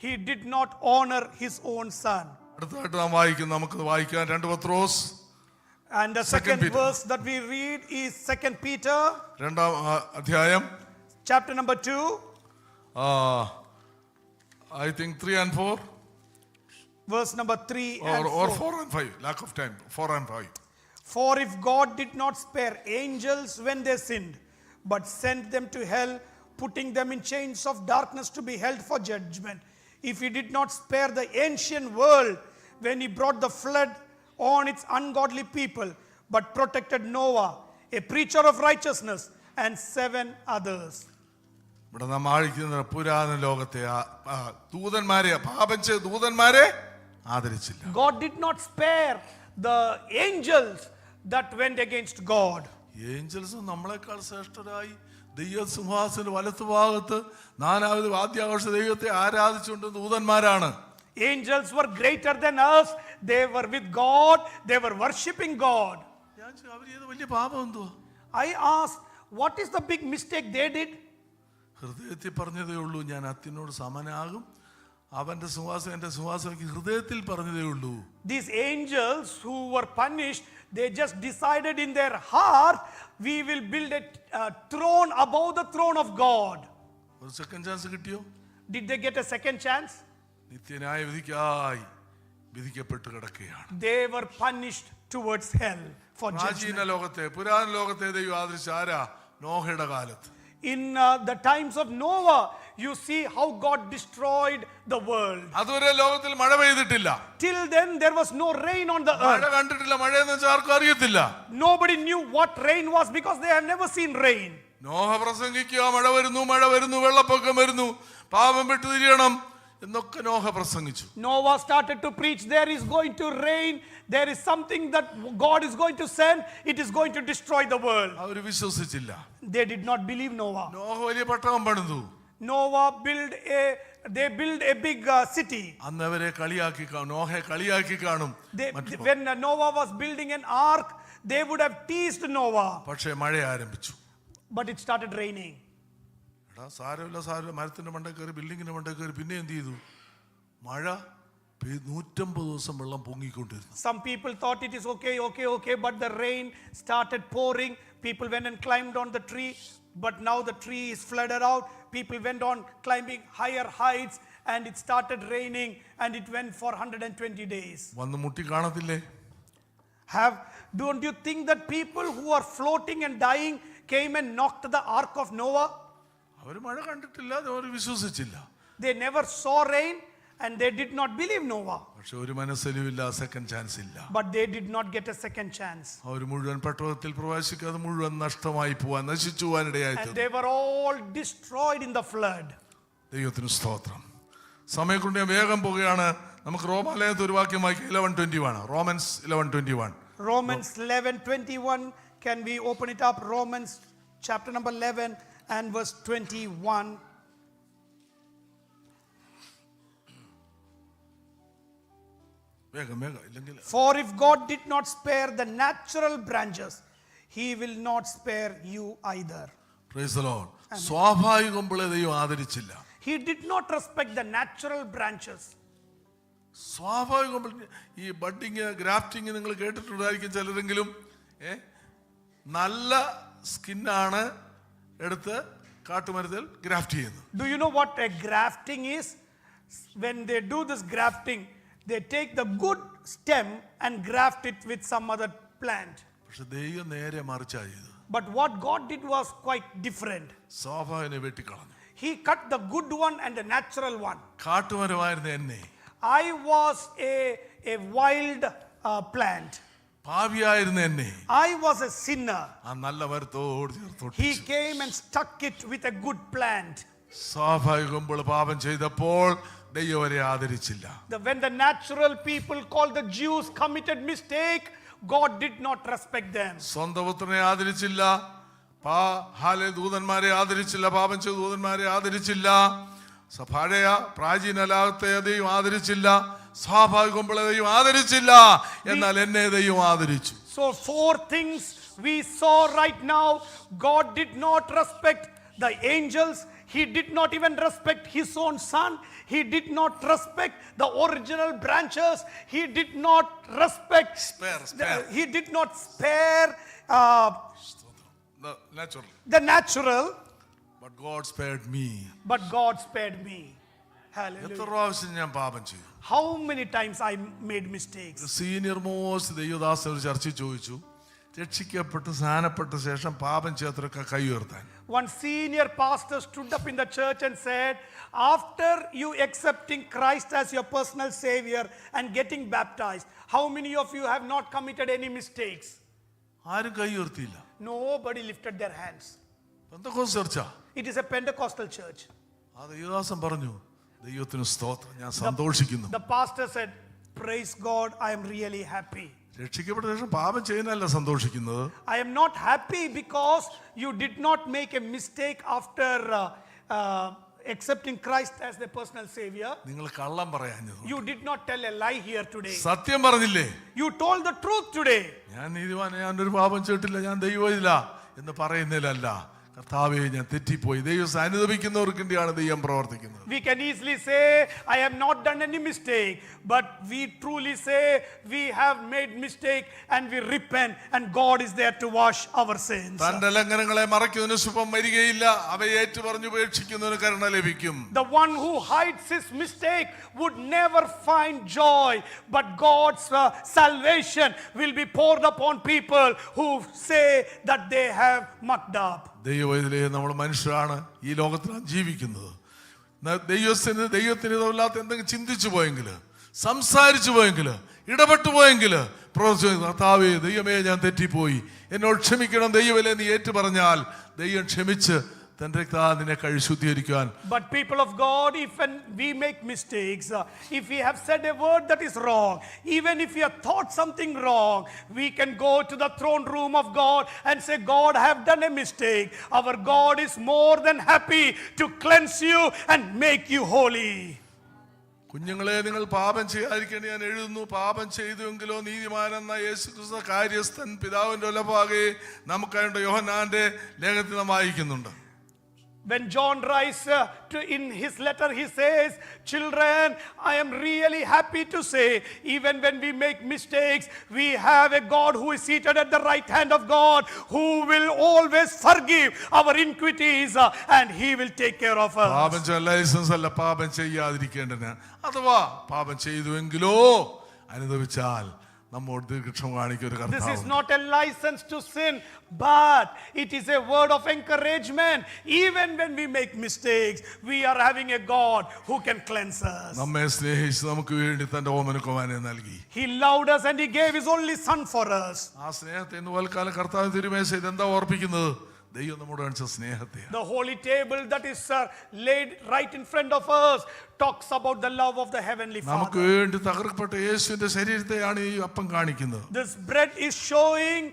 He did not honor his own son. അടുത്തതായിട്ട് നാം വായിക്കും, നമുക്ക് വായിക്കാം 2 പത്രോസ്. And the second verse that we read is 2 Peter, രണ്ടാം അധ്യായം, chapter number 2. I think 3 and 4 Verse number 3 and or 4. 4 and 5. Lack of time. 4 and 5. For if God did not spare angels when they sinned, but sent them to hell, putting them in chains of darkness to be held for judgment, if he did not spare the ancient world when he brought the flood on its ungodly people, but protected Noah, a preacher of righteousness, and 7 others. ഇവിടെ നാം ആയിരിക്കുന്ന പുരാതന ലോകത്തെ ദൂതന്മാരെ, പാപം ചെയ്ത ദൂതന്മാരെ ആദരിച്ചില്ല. God did not spare the angels that went against God. Angels നമ്മളെക്കാൾ ശ്രേഷ്ഠരായി ദൈവസിംഹാസന വലത്തുഭാഗത്ത് നാനാവിധ വാദ്യാഘോഷ ദൈവത്തെ ആരാധിച്ചുകൊണ്ട് ദൂതന്മാരാണ്. Angels were greater than us. They were with God. They were worshipping God. ഞാൻ ചോദിച്ചു, അവർ ചെയ്ത വലിയ പാപം എന്തുവാ? I asked, what is the big mistake they did? ഹൃദയത്തിൽ പറഞ്ഞതേ ഉള്ളൂ, ഞാൻ അത്യനോട് സമനാകും, അവന്റെ സിംഹാസനം എന്റെ സിംഹാസനം. ഹൃദയത്തിൽ പറഞ്ഞതേ ഉള്ളൂ. These angels who were punished, they just decided in their heart, we will build a throne above the throne of God. ഒരു സെക്കൻഡ് ചാൻസ് കിട്ടിയോ? Did they get a second chance? നിത്യന്യായ വിധിക്കായി വിധിക്കപ്പെട്ട് കിടക്കുകയാണ്. They were punished towards hell for പ്രാചീന judgment. ലോകത്തെ പുരാതന ലോകത്തെ ദൈവം ആദരിച്ച ആരാ? നോഹയുടെ കാലത്ത്. In the times of Noah, you see how God destroyed the world. അതുവരെ ലോകത്തിൽ മഴ പെയ്തിട്ടില്ല. Till then, there was no rain on the മഴ earth. കണ്ടിട്ടില്ല. മഴയെന്ന് വെച്ചാൽ ആർക്കും അറിയത്തില്ല. Nobody knew what rain was because they have never seen rain. Noah പ്രസംഗിക്കുക, മഴ വരുന്നു, മഴ വരുന്നു, വെള്ളപ്പൊക്കം വരുന്നു, പാപം വിട്ടു തിരിയണം എന്നൊക്കെ നോഹ പ്രസംഗിച്ചു. Noah started to preach, there is going to rain, there is something that God is going to send, it is going to destroy the world. അവർ വിശ്വസിച്ചില്ല. They did not believe Noah. Noah വലിയ പട്ടണം പണിതു. Noah built a big city. അന്ന് അവരെ കളിയാക്കി കാണും, നോഹയെ കളിയാക്കി കാണും. When Noah was building an ark, they would have teased Noah. പക്ഷേ മഴ ആരംഭിച്ചു. But it started raining. എടാ സാരമില്ല, മരത്തിന്റെ മണ്ടേ കയറി, ബിൽഡിങ്ങിന്റെ മണ്ടേ കയറി. പിന്നെ എന്ത് ചെയ്തു? മഴ 150 ദിവസം വെള്ളം പൊങ്ങിക്കൊണ്ടിരുന്നു. Some people thought it is okay, but the rain started pouring. People went and climbed on the tree, but now the tree is flooded out. People went on climbing higher heights and it started raining and it went for 120 days. വന്ന് മുട്ടി കാണത്തില്ലേ? Don't you think that people who are floating and dying came and knocked the ark of Noah? അവർ മഴ കണ്ടിട്ടില്ല, അവർ വിശ്വസിച്ചില്ല. They never saw rain and they did not believe Noah. പക്ഷെ ഒരു മനസ്സിലുമില്ല, second chance ഇല്ല. But they did not get a second chance. അവർ മുഴുവൻ പട്ടണത്തിൽ പ്രവേശിക്കാതെ മുഴുവൻ നഷ്ടമായി പോവാൻ, നശിച്ചു പോവാനിടയായി. And they were all destroyed in the flood. ദൈവത്തിന് സ്തോത്രം. സമയം കൊണ്ട് ഞാൻ വേഗം പോവുകയാണ്. നമുക്ക് റോമാലയത്ത് ഒരു വാക്യം വായിക്കാം. 11:21 romance 11:21. Romans 11:21. Can we open it up? Romans chapter number 11 and verse 21. വേഗം ഇല്ലെങ്കിൽ. For if God did not spare the natural branches, he will not spare you either. Praise the Lord. സ്വാഭാവികമ്പളെ ദൈവം ആദരിച്ചില്ല. He did not respect the natural branches. സ്വാഭാവികമ്പളെ ഈ budding grafting നിങ്ങൾ കേട്ടിട്ടുണ്ടായിരിക്കും ചിലരെങ്കിലും. നല്ല സ്കിന്നാണ് എടുത്ത് കാട്ടുമരത്തിൽ graft ചെയ്യുന്നത്. Do you know what a grafting is? When they do this grafting, they take the good stem and graft it with some other plant. പക്ഷെ ദൈവം നേരെ മറിച്ചാ ചെയ്തത്. But what God did was quite different. സ്വാഭാവികനെ വെട്ടിക്കളഞ്ഞു. He cut the good one and the natural one. കാട്ടുമരമായിരുന്ന എന്നെ I was a wild plant. പാപിയായിരുന്ന എന്നെ I was a sinner. ആ നല്ല മരത്തോട് He ചേർത്തൊട്ടിച്ചു. came and stuck it with a good plant. സ്വാഭാവികമ്പോൾ പാപം ചെയ്തപ്പോൾ ദൈവം അവരെ ആദരിച്ചില്ല. When the natural people called the Jews committed mistake, God did not respect them. സ്വന്തം പുത്രനെ ആദരിച്ചില്ല, ദൂതന്മാരെ ആദരിച്ചില്ല, പാപം ചെയ്ത ദൂതന്മാരെ ആദരിച്ചില്ല, പഴയ പ്രാചീനലാകത്തെ ദൈവം ആദരിച്ചില്ല, സ്വാഭാവികമ്പോൾ ദൈവം ആദരിച്ചില്ല. എന്നാൽ എന്നെ ദൈവം ആദരിച്ചു. So 4 things we saw right now. God did not respect the angels. He did not even respect his own son. He did not respect the original branches. He did not respect Spare. he did not spare Natural. the natural, But God spared me. but God spared me. എത്ര Hallelujah. പ്രാവശ്യം ഞാൻ പാപം ചെയ്തു. How many times I made mistakes? Senior most ദൈവദാസൻ ഒരു ചർച്ച ചോദിച്ചു, രക്ഷിക്കപ്പെട്ട് സ്നാനപ്പെട്ട ശേഷം പാപം ചെയ്യാത്തവരൊക്കെ കൈ ഉയർത്താൻ. One senior pastor stood up in the church and said, after you accepting Christ as your personal savior and getting baptized, how many of you have not committed any mistakes? ആരും കൈ ഉയർത്തിയില്ല. Nobody lifted their hands. Pentecost ചർച്ച. It is a Pentecostal church. ആ ദൈവദാസൻ പറഞ്ഞു, ദൈവത്തിന് സ്തോത്രം, ഞാൻ സന്തോഷിക്കുന്നു. The pastor said, praise God, I am really happy. രക്ഷിക്കപ്പെട്ട ശേഷം പാപം ചെയ്യുന്നതല്ല സന്തോഷിക്കുന്നത്. I am not happy because you did not make a mistake after accepting Christ as the personal savior. നിങ്ങൾ കള്ളം പറയാഞ്ഞത്. You did not tell a lie here today. സത്യം പറഞ്ഞില്ലേ? You told the truth today. ഞാൻ നീതിമാൻ, ഞാനൊരു പാപം ചെയ്തിട്ടില്ല, ഞാൻ ദൈവമില്ല എന്ന് പറയുന്നതിലല്ല. കർത്താവേ, ഞാൻ തെറ്റിപ്പോയി. ദൈവം അനുദപിക്കുന്നവർക്ക് വേണ്ടിയാണ് ദൈവം പ്രവർത്തിക്കുന്നത്. We can easily say, I have not done any mistake, but we truly say we have made mistake and we repent and God is there to wash our sins. തന്റെ ലംഘനങ്ങളെ മറയ്ക്കുന്നതിന് ശുഭം വരികയില്ല, അവയെ ഏറ്റു പറഞ്ഞു ഉപേക്ഷിക്കുന്നതിന് കരുണ ലഭിക്കും. The one who hides his mistake would never find joy, but God's salvation will be poured upon people who say that they have mucked up. ദൈവത്തിലെ നമ്മൾ മനുഷ്യരാണ്, ഈ ലോകത്തിലാണ് ജീവിക്കുന്നത്. ദൈവത്തിന് ഇതല്ലാത്ത എന്തെങ്കിലും ചിന്തിച്ചു പോയെങ്കിൽ, സംസാരിച്ചു പോയെങ്കിൽ, ഇടപെട്ടു പോയെങ്കിൽ, കർത്താവേ ദൈവമേ ഞാൻ തെറ്റിപ്പോയി, എന്നോട് ക്ഷമിക്കണം ദൈവമേ നീ ഏറ്റു പറഞ്ഞാൽ ദൈവം ക്ഷമിച്ച് തന്റെ നിന്നെ കഴി ശുദ്ധീകരിക്കാൻ. But people of God, if we make mistakes, if we have said a word that is wrong, even if we have thought something wrong, we can go to the throne room of God and say, God, I have done a mistake. Our God is more than happy to cleanse you and make you holy. കുഞ്ഞുങ്ങളെ, നിങ്ങൾ പാപം ചെയ്യാതിരിക്കേണ്ടി ഞാൻ എഴുതുന്നു. പാപം ചെയ്തുവെങ്കിലോ നീതിമാനെന്ന യേശുക്രിസ്തു കാര്യസ്ഥൻ പിതാവിന്റെ വലഭാഗെ നമുക്കായിട്ട് യോഹന്നാന്റെ ലേഖനത്തിൽ നാം വായിക്കുന്നുണ്ട്. When John writes in his letter, he says, children, I am really happy to say, even when we make mistakes, we have a God who is seated at the right hand of God, who will always forgive our iniquities and he will take care of us. പാപം ചെയ്യാൻ licence അല്ല, പാപം ചെയ്യാതിരിക്കേണ്ടതിന്. അഥവാ പാപം ചെയ്തുവെങ്കിലോ അനുഭവിച്ചാൽ നമ്മോട് ദീർഘക്ഷമ കാണിക്കുന്ന ഒരു This is കർത്താവ്. not a license to sin, but it is a word of encouragement. Even when we make mistakes, we are having a God who can cleanse us. നമ്മെ സ്നേഹിച്ച് നമുക്ക് വേണ്ടി തന്റെ ഓമനക്കുമാരനെ നൽകി. He loved us and he gave his only son for us. ആ സ്നേഹത്തെ ഇന്ന് വൽക്കാലം കർത്താവ് തിരുമേശ ഇതെന്താ ഓർപ്പിക്കുന്നത്? ദൈവം നമ്മോട് കാണിച്ച സ്നേഹത്തെ. The holy table that is laid right in front of us talks about the love of the heavenly നമുക്ക് Father. വേണ്ടി തകർക്കപ്പെട്ട യേശുവിന്റെ ശരീരത്തെയാണ് ഈ അപ്പം കാണിക്കുന്നത്. This bread is showing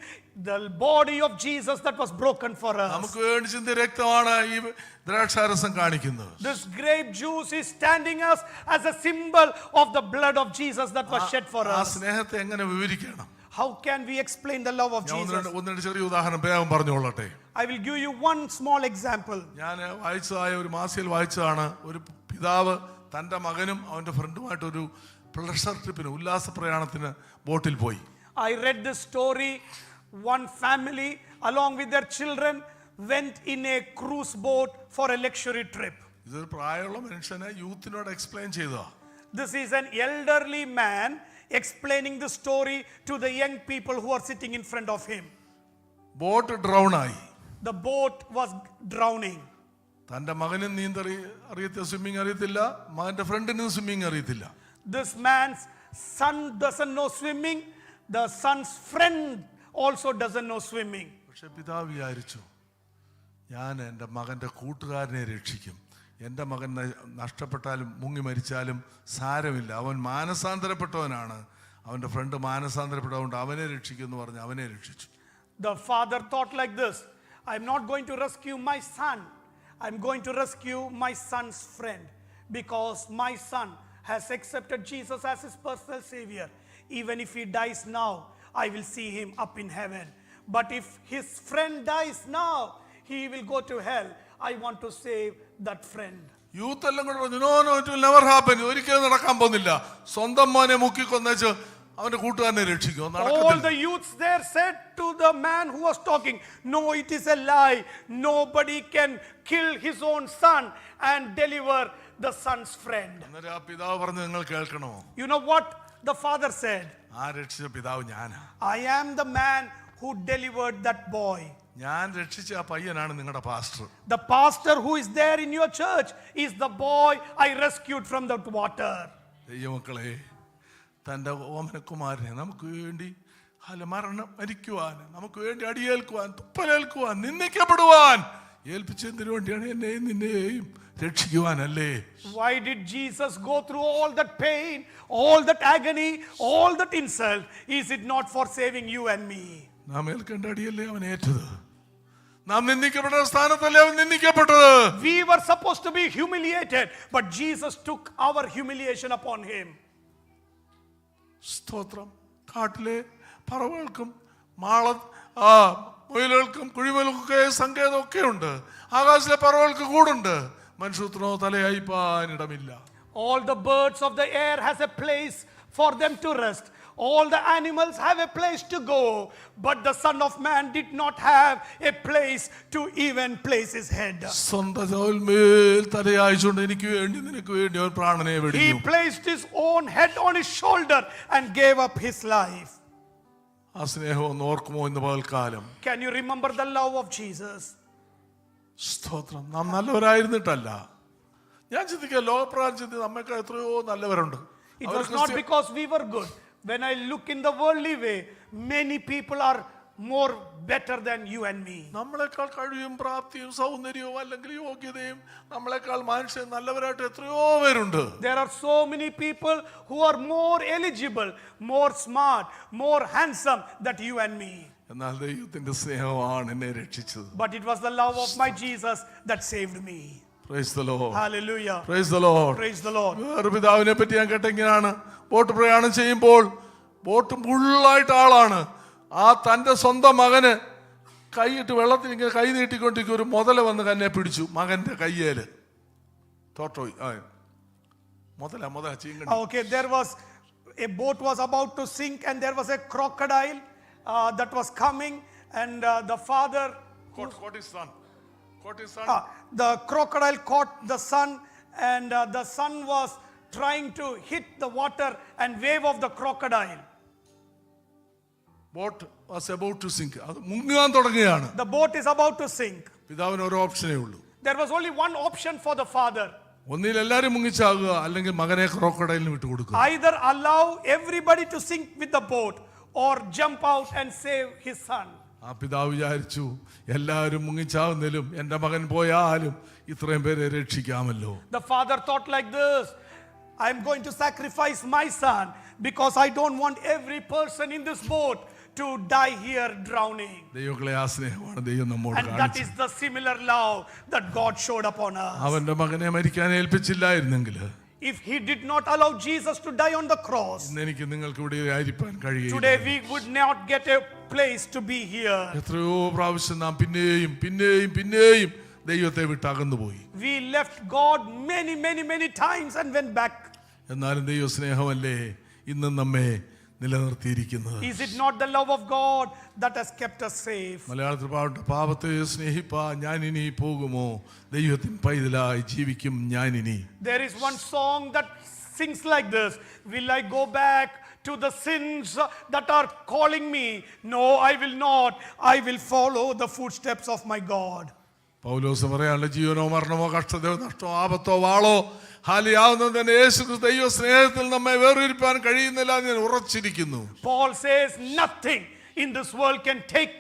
the body of Jesus that was broken for us. നമുക്ക് വേണ്ടി ചിന്തിയ രക്തമാണ് ഈ ദ്രാക്ഷാരസം കാണിക്കുന്നത്. This grape juice is standing us as a symbol of the blood of Jesus that was shed for ആ us. സ്നേഹത്തെ എങ്ങനെ വിവരിക്കണം? How can we explain the love of ഞാൻ Jesus? ഒന്നിട്ട് ചെറിയ ഉദാഹരണം വേഗം പറഞ്ഞുകൊള്ളട്ടെ. I will give you one small example. ഞാൻ വായിച്ചതായ ഒരു മാസികയിൽ വായിച്ചതാണ്. ഒരു പിതാവ് തൻ്റെ മകനും അവൻ്റെ ഫ്രണ്ടുമായിട്ട് ഒരു പ്ലഷർ ട്രിപ്പിന്, ഉല്ലാസ പ്രയാണത്തിന് ബോട്ടിൽ പോയി. I read this story. One family along with their children went in a cruise boat for a luxury trip. ഇതൊരു പ്രായമുള്ള മനുഷ്യനെ യൂത്തിനോട് എക്സ്പ്ലെയിൻ ചെയ്തതാ. This is an elderly man explaining the story to the young people who are sitting in front of him. Boat drone ആയി. The boat was drowning. തൻ്റെ മകനും നീന്തൽ അറിയത്തില്ല, swimming അറിയത്തില്ല, മകൻ്റെ ഫ്രണ്ടിനും സ്വിമ്മിങ് അറിയത്തില്ല. This man's son doesn't know swimming. The son's friend also doesn't know swimming. പക്ഷെ പിതാവ് വിചാരിച്ചു, ഞാൻ എൻ്റെ മകൻ്റെ കൂട്ടുകാരനെ രക്ഷിക്കും. എൻ്റെ മകൻ നഷ്ടപ്പെട്ടാലും മുങ്ങി മരിച്ചാലും സാരമില്ല, അവൻ മാനസാന്തരപ്പെട്ടവനാണ്, അവൻ്റെ ഫ്രണ്ട് മാനസാന്തരപ്പെട്ടതുകൊണ്ട് അവനെ രക്ഷിക്കുമെന്ന് പറഞ്ഞ് അവനെ രക്ഷിച്ചു. The father thought like this: I'm not going to rescue my son. I'm going to rescue my son's friend, because my son has accepted Jesus as his personal savior. Even if he dies now, I will see him up in heaven. But if his friend dies now, he will go to hell. I want to save that friend. Youth എല്ലാം കൂടെ പറഞ്ഞു, no it will never happen, ഒരിക്കലും നടക്കാൻ പോകുന്നില്ല. സ്വന്തം മോനെ മുക്കിക്കൊന്നേച്ച് അവന്റെ കൂട്ടുകാരനെ രക്ഷിക്കും. All the youths there said to the man who was talking, no, it is a lie. Nobody can kill his own son and deliver the son's friend. അന്നേരം ആ പിതാവ് പറഞ്ഞു, നിങ്ങൾ കേൾക്കണോ? You know what the father said? ആ രക്ഷിച്ച പിതാവ് ഞാനാ. I am the man who delivered that boy. ഞാൻ രക്ഷിച്ച ആ പയ്യനാണ് നിങ്ങളുടെ pastor. The pastor who is there in your church is the boy I rescued from the water. ദൈവമക്കളെ, തൻ്റെ ഓമനക്കുമാരനെ നമുക്ക് വേണ്ടി മരിക്കുവാൻ, നമുക്ക് വേണ്ടി അടിയേൽക്കുവാൻ, തുപ്പലേൽക്കുവാൻ, നിന്ദിക്കപ്പെടുവാൻ ഏൽപ്പിച്ചതിനു വേണ്ടിയാണ് എന്നെയും നിന്നെയും രക്ഷിക്കുവാനല്ലേ? Why did Jesus go through all that pain, all that agony, all that insult? Is it not for saving you and me? നാം ഏൽക്കേണ്ട അടിയല്ലേ അവൻ ഏറ്റത്? നാം നിന്ദിക്കപ്പെട്ട സ്ഥാനത്തല്ലേ അവൻ നിന്ദിക്കപ്പെട്ടത്? We were supposed to be humiliated, but Jesus took our humiliation upon him. സ്തോത്രം. കാട്ടിലെ പറവകൾക്കും മുയലുകൾക്കും കുഴിമുയലുകൾക്കൊക്കെ സങ്കേതമൊക്കെ ഉണ്ട്. ആകാശത്തിലെ പറവകൾക്ക് കൂടുണ്ട്. മനുഷ്യത്രോ തലയായിപ്പാനിടമില്ല. All the birds of the air has a place for them to rest. All the animals have a place to go, but the Son of Man did not have a place to even place his head. സ്വന്തം തോൽമേൽ തലയായിച്ചുകൊണ്ട് എനിക്ക് വേണ്ടി നിനക്ക് വേണ്ടി അവൻ പ്രാണനെ He വെടിഞ്ഞു. placed his own head on his shoulder and gave up his life. ആ സ്നേഹം ഒന്ന് ഓർക്കുമോ ഇന്ന് പകൽക്കാലം? Can you remember the love of Jesus? സ്തോത്രം. നാം നല്ലവരായിരുന്നിട്ടല്ല. ഞാൻ ചിന്തിക്കുക, ലോകപ്രകാരം ചിന്തി നമ്മേക്കാൾ എത്രയോ നല്ലവരുണ്ട്. It was not because we were good. When I look in the worldly way, many people are more better than you and me. നമ്മളെക്കാൾ കഴിവും പ്രാപ്തിയും സൗന്ദര്യവും അല്ലെങ്കിൽ യോഗ്യതയും നമ്മളെക്കാൾ മനുഷ്യൻ നല്ലവരായിട്ട് എത്രയോ പേരുണ്ട്. There are so many people who are more eligible, more smart, more handsome than you and me. എന്നാൽ ദൈവത്തിന്റെ സ്നേഹമാണ് എന്നെ രക്ഷിച്ചത്. But it was the love of my Jesus that saved me. Praise the Lord. Hallelujah. Praise the Lord. Praise the Lord. വേറെ പിതാവിനെ പറ്റി ഞാൻ കേട്ടെങ്ങനെയാണ്, boat പ്രയാണം ചെയ്യുമ്പോൾ ബോട്ട് ഫുള്ളായിട്ട് ആളാണ്. ആ തൻ്റെ സ്വന്തം മകന് കൈയിട്ട് വെള്ളത്തിൽ ഇങ്ങനെ കൈ നീട്ടിക്കൊണ്ടിരിക്കും. ഒരു മുതല വന്ന് കന്നെ പിടിച്ചു മകന്റെ കയ്യേല്. തോട്ടോയി മുതല ചീങ്കണി. Okay, there was a boat was about to sink and there was a crocodile that was coming, and the father caught his son. The crocodile caught the son, and the son was trying to hit the water and wave off the crocodile. Boat was about to sink. അത് മുങ്ങാൻ തുടങ്ങുകയാണ്. The boat is about to sink. പിതാവിന് ഒരു ഓപ്ഷനേ ഉള്ളൂ. There was only one option for the father. ഒന്നിൽ എല്ലാവരും മുങ്ങിച്ചാകുക, അല്ലെങ്കിൽ മകനെ ക്രോക്കഡൈലിന് വിട്ടുകൊടുക്കുക. Either allow everybody to sink with the boat or jump out and save his son. ആ പിതാവ് വിചാരിച്ചു, എല്ലാവരും മുങ്ങിച്ചാവുന്നതിലും എൻ്റെ മകൻ പോയാലും ഇത്രയും പേരെ രക്ഷിക്കാമല്ലോ. The father thought like this: I'm going to sacrifice my son because I don't want every person in this boat to die here drowning. ദൈവങ്ങളെ, ആ സ്നേഹമാണ് ദൈവം നമ്മോട് And that is the similar love that God showed upon us. അവന്റെ മകനെ മരിക്കാൻ ഏൽപ്പിച്ചില്ലായിരുന്നെങ്കിൽ, if he did not allow Jesus to die on the cross, എനിക്ക് നിങ്ങൾക്ക് ഇവിടെ ആയിരിക്കാൻ കഴിയില്ല. today we would not get a place to be here. എത്രയോ പ്രാവശ്യം നാം പിന്നെയും ദൈവത്തെ വിട്ട് അകന്നു പോയി. We left God many times and went back. എന്നാലും ദൈവ സ്നേഹമല്ലേ ഇന്നും നമ്മെ നിലനിർത്തിയിരിക്കുന്നത്. Is it not the love of God that has kept us safe? മലയാളത്തിൽ പാപത്തെ സ്നേഹിപ്പാ ഞാനിനി പോകുമോ, ദൈവത്തിൻ പൈതലായി ജീവിക്കും ഞാനിനി. There is one song that sings like this: will I go back to the sins that are calling me? No, I will not. I will follow the footsteps of my God. പൗലോസ് പറയാനുള്ള ജീവനോ മരണമോ കഷ്ടതയോ നഷ്ടമോ ആപത്തോ വാളോ ഹാലിയാവുന്നത് തന്നെ യേശു ദൈവ സ്നേഹത്തിൽ നമ്മെ വേർതിരിപ്പാൻ കഴിയുന്നില്ല എന്ന് ഞാൻ ഉറച്ചിരിക്കുന്നു. Paul says nothing in this world can take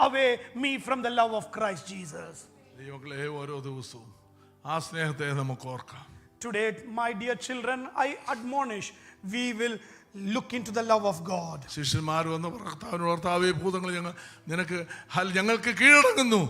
away me from the love of Christ Jesus. ദൈവങ്ങളെ ഓരോ ദിവസവും ആ സ്നേഹത്തെ നമുക്ക് ഓർക്കാം. Today, my dear children, I admonish, we will look into the love of God. ശിഷ്യന്മാർ വന്ന് കർത്താവേ ഭൂതങ്ങൾ ഞങ്ങൾക്ക് കീഴടങ്ങുന്നു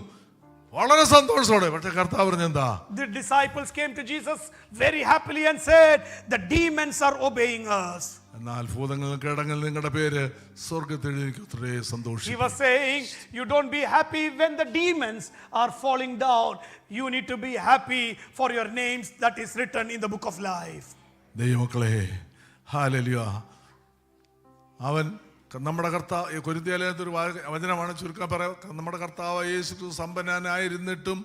വളരെ സന്തോഷത്തോടെ. പക്ഷെ കർത്താവ് പറഞ്ഞെന്താ? The disciples came to Jesus very happily and said, the demons are obeying us. എന്നാൽ ഭൂതങ്ങൾ കീഴടങ്ങൽ നിങ്ങളുടെ പേര് സ്വർഗ്ഗത്തിൽ എനിക്ക് ഒത്തിരി He സന്തോഷിക്കും. was saying, you don't be happy when the demons are falling down. You need to be happy for your names that is written in the book of life. ദൈവമക്കളെ hallelujah. അവൻ നമ്മുടെ കർത്താവ് കൊരിന്ത്യയിലൊരു വചനമാണ്, ചുരുക്കം പറയാം. നമ്മുടെ കർത്താവ് യേശു സമ്പന്നനായിരുന്നിട്ടും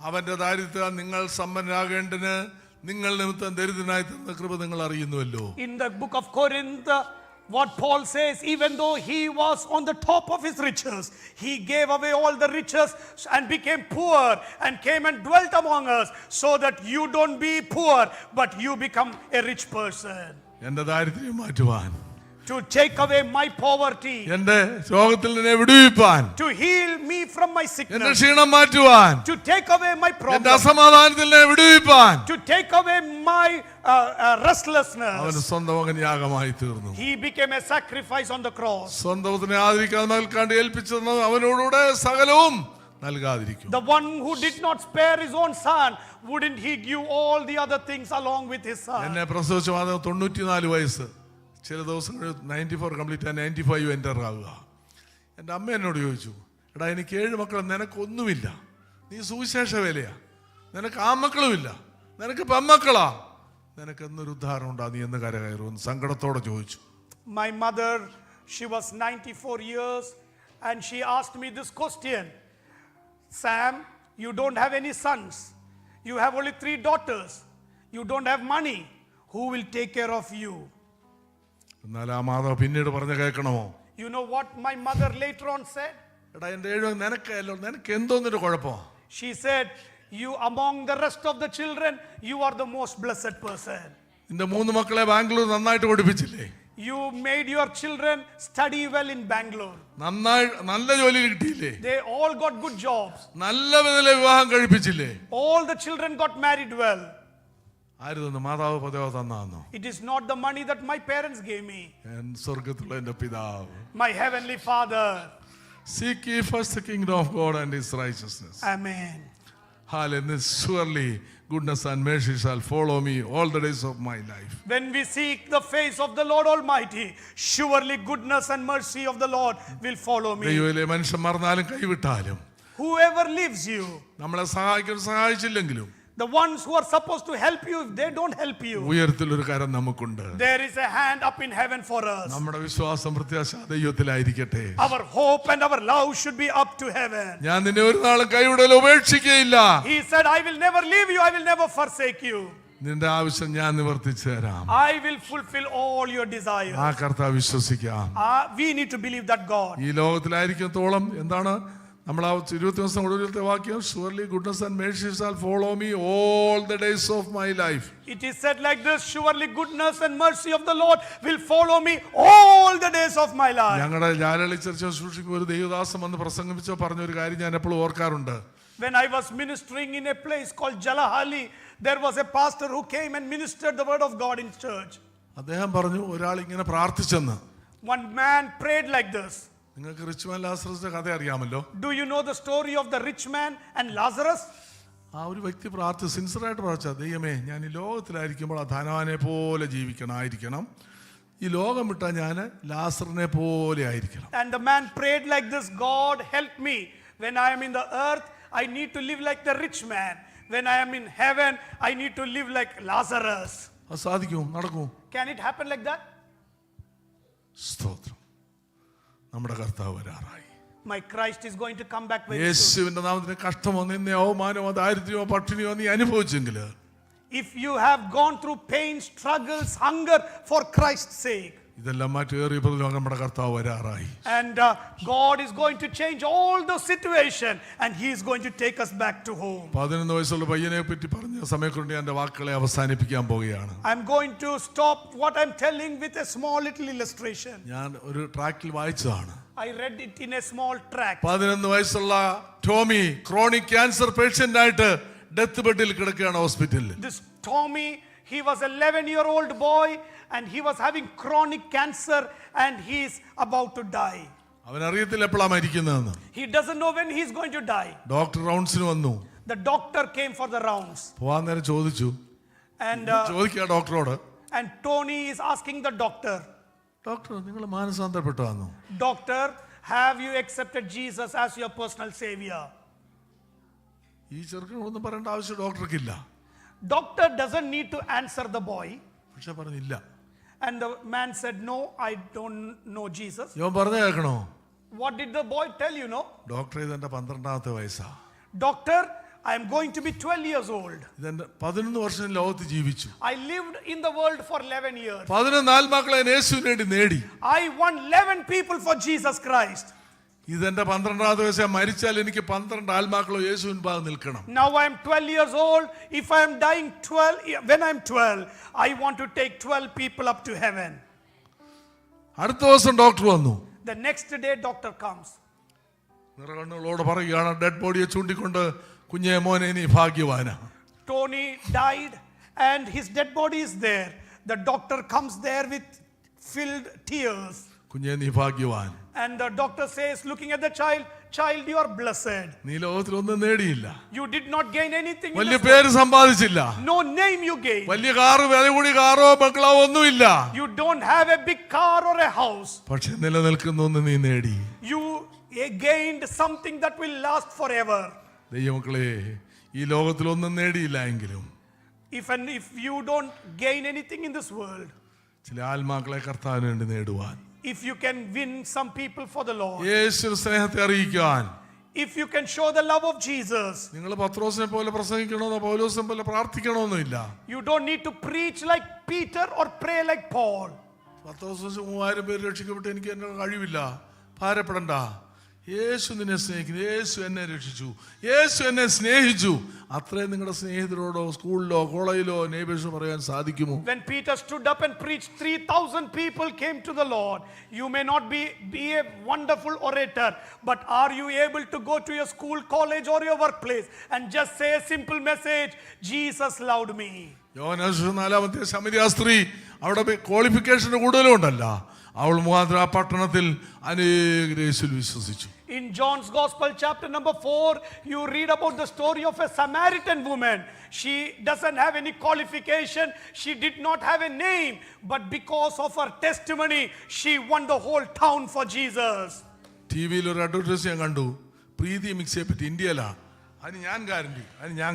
അവന്റെ ദാരിദ്ര്യത്താൽ നിങ്ങൾ സമ്പന്നരാകേണ്ടതിന് നിങ്ങൾ നിമിത്തം ദരിദ്രനായി തീർന്ന കൃപ നിങ്ങൾ അറിയുന്നുവല്ലോ. In the book of Corinth, what Paul says, even though he was on the top of his riches, he gave away all the riches and became poor and came and dwelt among us, so that you don't be poor but you become a rich person. എന്റെ ദാരിദ്ര്യം മാറ്റുവാൻ, To take away my poverty, എന്റെ രോഗത്തിൽ നിന്നെ വിടുവിപ്പാൻ, to heal me from my എന്റെ sickness, ക്ഷീണം മാറ്റുവാൻ, to take away my എന്റെ problems, അസമാധാനത്തിൽ നിന്നെ വിടുവിപ്പാൻ to take away my restlessness. അവന് സ്വന്തം മകൻ യാഗമായി തീർന്നു. He became a sacrifice on the cross. സ്വന്തത്തിനെ ആദരിക്കാതെ നൽകാണ്ട് ഏൽപ്പിച്ചെന്ന് അവനോടുകൂടെ സകലവും നൽകാതിരിക്കും. The one who did not spare his own son, wouldn't he give all the other things along with his son? എന്നെ പ്രസവിച്ച മാതം 94 വയസ്സ്, ചില ദിവസങ്ങൾ 94 കംപ്ലീറ്റ് ആയി 95 എൻ്റർ ആവുക. എൻ്റെ അമ്മ എന്നോട് ചോദിച്ചു, എടാ എനിക്ക് 7 മക്കൾ, നിനക്കൊന്നുമില്ല, നീ സുവിശേഷ വേലയാ, നിനക്ക് ആമക്കളുമില്ല, നിനക്ക് പെമ്മക്കളാ, നിനക്ക് എന്നൊരു ഉദ്ധാരണം ഉണ്ടാ, നീ എന്ന് കരകയറുമെന്ന് സങ്കടത്തോടെ ചോദിച്ചു. My mother, she was 94 years and she asked me this question, Sam, you don't have any sons, you have only 3 daughters, you don't have money, who will take care of you? എന്നാൽ ആ മാതാവ് പിന്നീട് പറഞ്ഞ കേൾക്കണമോ? You know what my mother later on said? എടാ എൻ്റെ 7 നിനക്ക് എന്തോന്നൊരു കുഴപ്പമോ? She said, you among the rest of the children, you are the most blessed person. നിന്റെ 3 മക്കളെ ബാംഗ്ലൂർ നന്നായിട്ട് പഠിപ്പിച്ചില്ലേ? You made your children study well in Bangalore. നല്ല ജോലി കിട്ടിയില്ലേ? They all got good jobs. നല്ല വിധത്തിലെ വിവാഹം കഴിപ്പിച്ചില്ലേ? All the children got married well. ആര് തന്നു? മാതാവ് പദവ തന്നു. It is not the money that my parents gave me. സ്വർഗത്തിലുള്ള എൻ്റെ പിതാവ്, My heavenly Father. Seek ye first the kingdom of God and his righteousness. Amen. Hallelujah. Surely goodness and mercy shall follow me all the days of my life. When we seek the face of the Lord Almighty, surely goodness and mercy of the Lord will follow me. ദൈവത്തിലെ മനുഷ്യൻ മറന്നാലും കൈവിട്ടാലും, Whoever leaves you, നമ്മളെ സഹായിച്ചില്ലെങ്കിലും, the ones who are supposed to help you, if they don't help you, ഉയരത്തിലൊരു കരം നമുക്കുണ്ട്. there is a hand up in heaven for us. നമ്മുടെ വിശ്വാസം പ്രത്യാശ ദൈവത്തിലായിരിക്കട്ടെ. Our hope and our love should be up to heaven. ഞാൻ നിന്നെ ഒരു നാളും കൈവിടൽ ഉപേക്ഷിക്കുകയില്ല. He said, I will never leave you, I will never forsake you. നിന്റെ ആവശ്യം ഞാൻ നിവർത്തിച്ചു തരാം. I will fulfill all your desires. ആ കർത്താവ് വിശ്വസിക്കാം. We need to believe that God. ഈ ലോകത്തിലായിരിക്കത്തോളം എന്താണ് നമ്മൾ ആ 20 ദിവസം കൂടുതലത്തെ വാക്യം, surely goodness and mercy shall follow me all the days of my life. It is said like this, surely goodness and mercy of the Lord will follow me all the days of my life. ഞങ്ങളുടെ ജാലളി ചർച്ച സൂക്ഷിക്കുന്ന ഒരു ദൈവദാസം വന്ന് പ്രസംഗിച്ചോ പറഞ്ഞൊരു കാര്യം ഞാൻ എപ്പോഴും ഓർക്കാറുണ്ട്. When I was ministering in a place called Jalahali, there was a pastor who came and ministered the word of God in church. അദ്ദേഹം പറഞ്ഞു, ഒരാൾ ഇങ്ങനെ പ്രാർത്ഥിച്ചെന്ന്. One man prayed like this. നിങ്ങൾക്ക് റിച്ച് മാൻ ലാസറസിന്റെ കഥ അറിയാമല്ലോ. Do you know the story of the rich man and Lazarus? ആ ഒരു വ്യക്തി സിൻസിയറായിട്ട് പ്രാർത്ഥിച്ച, ദൈവമേ ഞാൻ ഈ ലോകത്തിലായിരിക്കുമ്പോൾ ആ ധനവാനെ പോലെ ജീവിക്കണമായിരിക്കണം, ഈ ലോകം വിട്ടാൽ ഞാൻ ലാസറിനെ പോലെ ആയിരിക്കണം. And the man prayed like this, God help me, when I am in the earth I need to live like the rich man, when I am in heaven I need to live like Lazarus. അത് സാധിക്കും, നടക്കും. Can it happen like that? സ്തോത്രം. നമ്മുടെ കർത്താവ് വരാറായി. My Christ is going to come back very soon. യേശുവിന്റെ നാമത്തിന് കഷ്ടമോ നിന്നയോ അവമാനമോ ദാരിദ്ര്യമോ പട്ടിണിയോ നീ അനുഭവിച്ചെങ്കിൽ, If you have gone through pain, struggles, hunger for Christ's sake, ഇതെല്ലാം മാറ്റേറിയപ്പോൾ നമ്മുടെ കർത്താവ് വരാറായി. And God is going to change all the situation and he is going to take us back to home. 11 വയസ്സുള്ള പയ്യനെ പറ്റി പറഞ്ഞ സമയക്കൊണ്ട് എൻ്റെ വാക്കുകളെ അവസാനിപ്പിക്കാൻ പോവുകയാണ്. I'm going to stop what I'm telling with a small little illustration. ഞാൻ ഒരു ട്രാക്കിൽ വായിച്ചതാണ്. I read it in a small tract. 11 വയസ്സുള്ള ടോമി ക്രോണിക് ക്യാൻസർ പേഷ്യന്റ് ആയിട്ട് ഡെത്ത് ബെഡിൽ കിടക്കുകയാണ് ഹോസ്പിറ്റലിൽ. This Tommy, he was 11-year-old boy and he was having chronic cancer and he is about to die. അവൻ അറിയത്തില്ല എപ്പോഴാണ് മരിക്കുന്നതെന്ന്. He doesn't know when he is going to die. Doctor റൗണ്ട്സിന് വന്നു. The doctor came for the rounds. പോവാൻ നേരം ചോദിച്ചു. And ചോദിക്കുക ഡോക്ടറോട്. and Tony is asking the doctor, doctor നിങ്ങൾ മാനസാന്തരപ്പെട്ടു വന്നു? Doctor, have you accepted Jesus as your personal savior? ഈ ചെറുക്കനൊന്നും പറയേണ്ട ആവശ്യം ഡോക്ടർക്കില്ല. Doctor doesn't need to answer the boy. പക്ഷെ പറഞ്ഞില്ല. And the man said, no, I don't know Jesus. ഇവൻ പറഞ്ഞു കേൾക്കണോ? What did the boy tell you, no? Doctor ഇതെന്റെ 12ാമത്തെ വയസ്സാ. Doctor, I am going to be 12 years old. ഇതെന്റെ 11 വർഷം ലോകത്ത് ജീവിച്ചു. I lived in the world for 11 years. 11 ആത്മാക്കളെ യേശുവിന് വേണ്ടി നേടി. I won 11 people for Jesus Christ. ഇതെന്റെ 12ാമത്തെ വയസ്സാ. മരിച്ചാൽ എനിക്ക് 12 ആത്മാക്കളോ യേശുവിൻ ഭാഗം നിൽക്കണം. Now I am 12 years old. If I am dying when I am 12, I want to take 12 people up to heaven. അടുത്ത ദിവസം ഡോക്ടർ വന്നു. The next day doctor comes. നിറകണ്ണുകളോട് പറയുകയാണ്, ഡെഡ് ബോഡിയെ ചൂണ്ടിക്കൊണ്ട്, കുഞ്ഞേ മോനെ നീ ഭാഗ്യവാനാ. Tony died and his dead body is there. The doctor comes there with filled tears. കുഞ്ഞേ നീ ഭാഗ്യവാൻ. And the doctor says, looking at the child, child, you are blessed. നീ ലോകത്തിൽ ഒന്നും നേടിയില്ല. You did not gain anything. വലിയ പേര് സമ്പാദിച്ചില്ല. No name you gained. വലിയ car, വില കൂടി കാറോ ബംഗ്ലാവോ ഒന്നുമില്ല. You don't have a big car or a house. പക്ഷെ നിലനിൽക്കുന്ന ഒന്ന് നീ നേടി. You gained something that will last forever. ദൈവമക്കളെ, ഈ ലോകത്തിൽ ഒന്നും നേടിയില്ല എങ്കിലും If you don't gain anything in this world, ചില ആത്മാക്കളെ കർത്താവിന് വേണ്ടി നേടുവാൻ, if you can win some people for the Lord, യേശു സ്നേഹത്തെ അറിയിക്കാൻ, if you can show the love of Jesus, നിങ്ങൾ പത്രോസിനെ പോലെ പ്രസംഗിക്കണമെന്നോ പൗലോസിനെ പോലെ പ്രാർത്ഥിക്കണമെന്നില്ല. you don't need to preach like Peter or pray like Paul. 3000 പേര് രക്ഷിക്കപ്പെട്ട് എനിക്ക് എന്നെ കഴിവില്ല, ഭാരപ്പെടണ്ട. യേശു നിന്നെ സ്നേഹിക്കുന്നു. യേശു എന്നെ രക്ഷിച്ചു. യേശു എന്നെ സ്നേഹിച്ചു. അത്രയും നിങ്ങളുടെ സ്നേഹിതരോടോ സ്കൂളിലോ കോളേജിലോ നെയ്ബേഴ്സ് പറയാൻ സാധിക്കുമോ? When Peter stood up and preached, 3,000 people came to the Lord. You may not be a wonderful orator, but are you able to go to your school, college or your workplace and just say a simple message, Jesus loved me? യോഹന്നാൻ 4-ാമത്തെ ശമരിയ സ്ത്രീ, അവിടെ qualification കൂടുതലും ഉണ്ടല്ല, അവൾ മുഖാന്തരം ആ പട്ടണത്തിൽ അനേകർ യേശുവിൽ വിശ്വസിച്ചു. In John's Gospel, chapter number 4, you read about the story of a Samaritan woman. She doesn't have any qualification. She did not have a name. But because of her testimony, she won the whole town for Jesus. TV-യിൽ ഒരു advertise ഞാൻ കണ്ടു. പ്രീതി മിക്സിയെ പറ്റി. ഇന്ത്യയിലാണ്. അതിന് ഞാൻ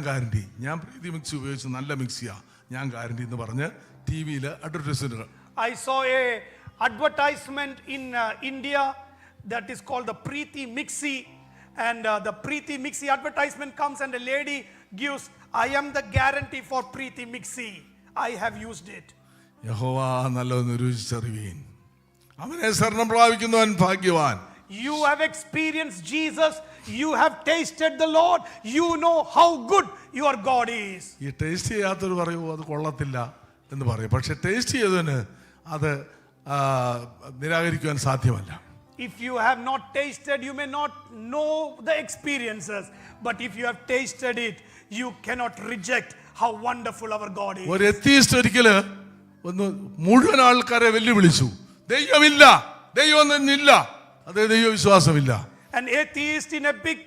guarantee. ഞാൻ പ്രീതി mixie ഉപയോഗിച്ച് നല്ല മിക്സിയാ, ഞാൻ ഗ്യാരണ്ടി എന്ന് പറഞ്ഞ് TV-യിൽ advertisement. I saw a advertisement in India that is called the Preeti Mixi, and the Preeti Mixi advertisement comes and a lady gives, I am the guarantee for Preeti Mixi. I have used it. യഹോവ നല്ലതെന്ന് രുചിച്ചറിവീൻ, അവനെ ശരണം പ്രാപിക്കുന്നവൻ ഭാഗ്യവാൻ. You have experienced Jesus. You have tasted the Lord. You know how good your God is. ഈ taste ചെയ്യാത്തൊരു പറയൂ അത് കൊള്ളത്തില്ല എന്ന് പറയും. പക്ഷെ ടേസ്റ്റ് ചെയ്തതിന് അത് നിരാകരിക്കുവാൻ സാധ്യമല്ല. If you have not tasted, you may not know the experiences. But if you have tasted it, you cannot reject how wonderful our God is. ഒരു എത്തീസ്റ്റ് ഒരിക്കല് ഒന്ന് മുഴുവൻ ആൾക്കാരെ വെല്ലുവിളിച്ചു, ദൈവമില്ല, ദൈവമൊന്നില്ല, അതേ ദൈവവിശ്വാസമില്ല. An atheist in a big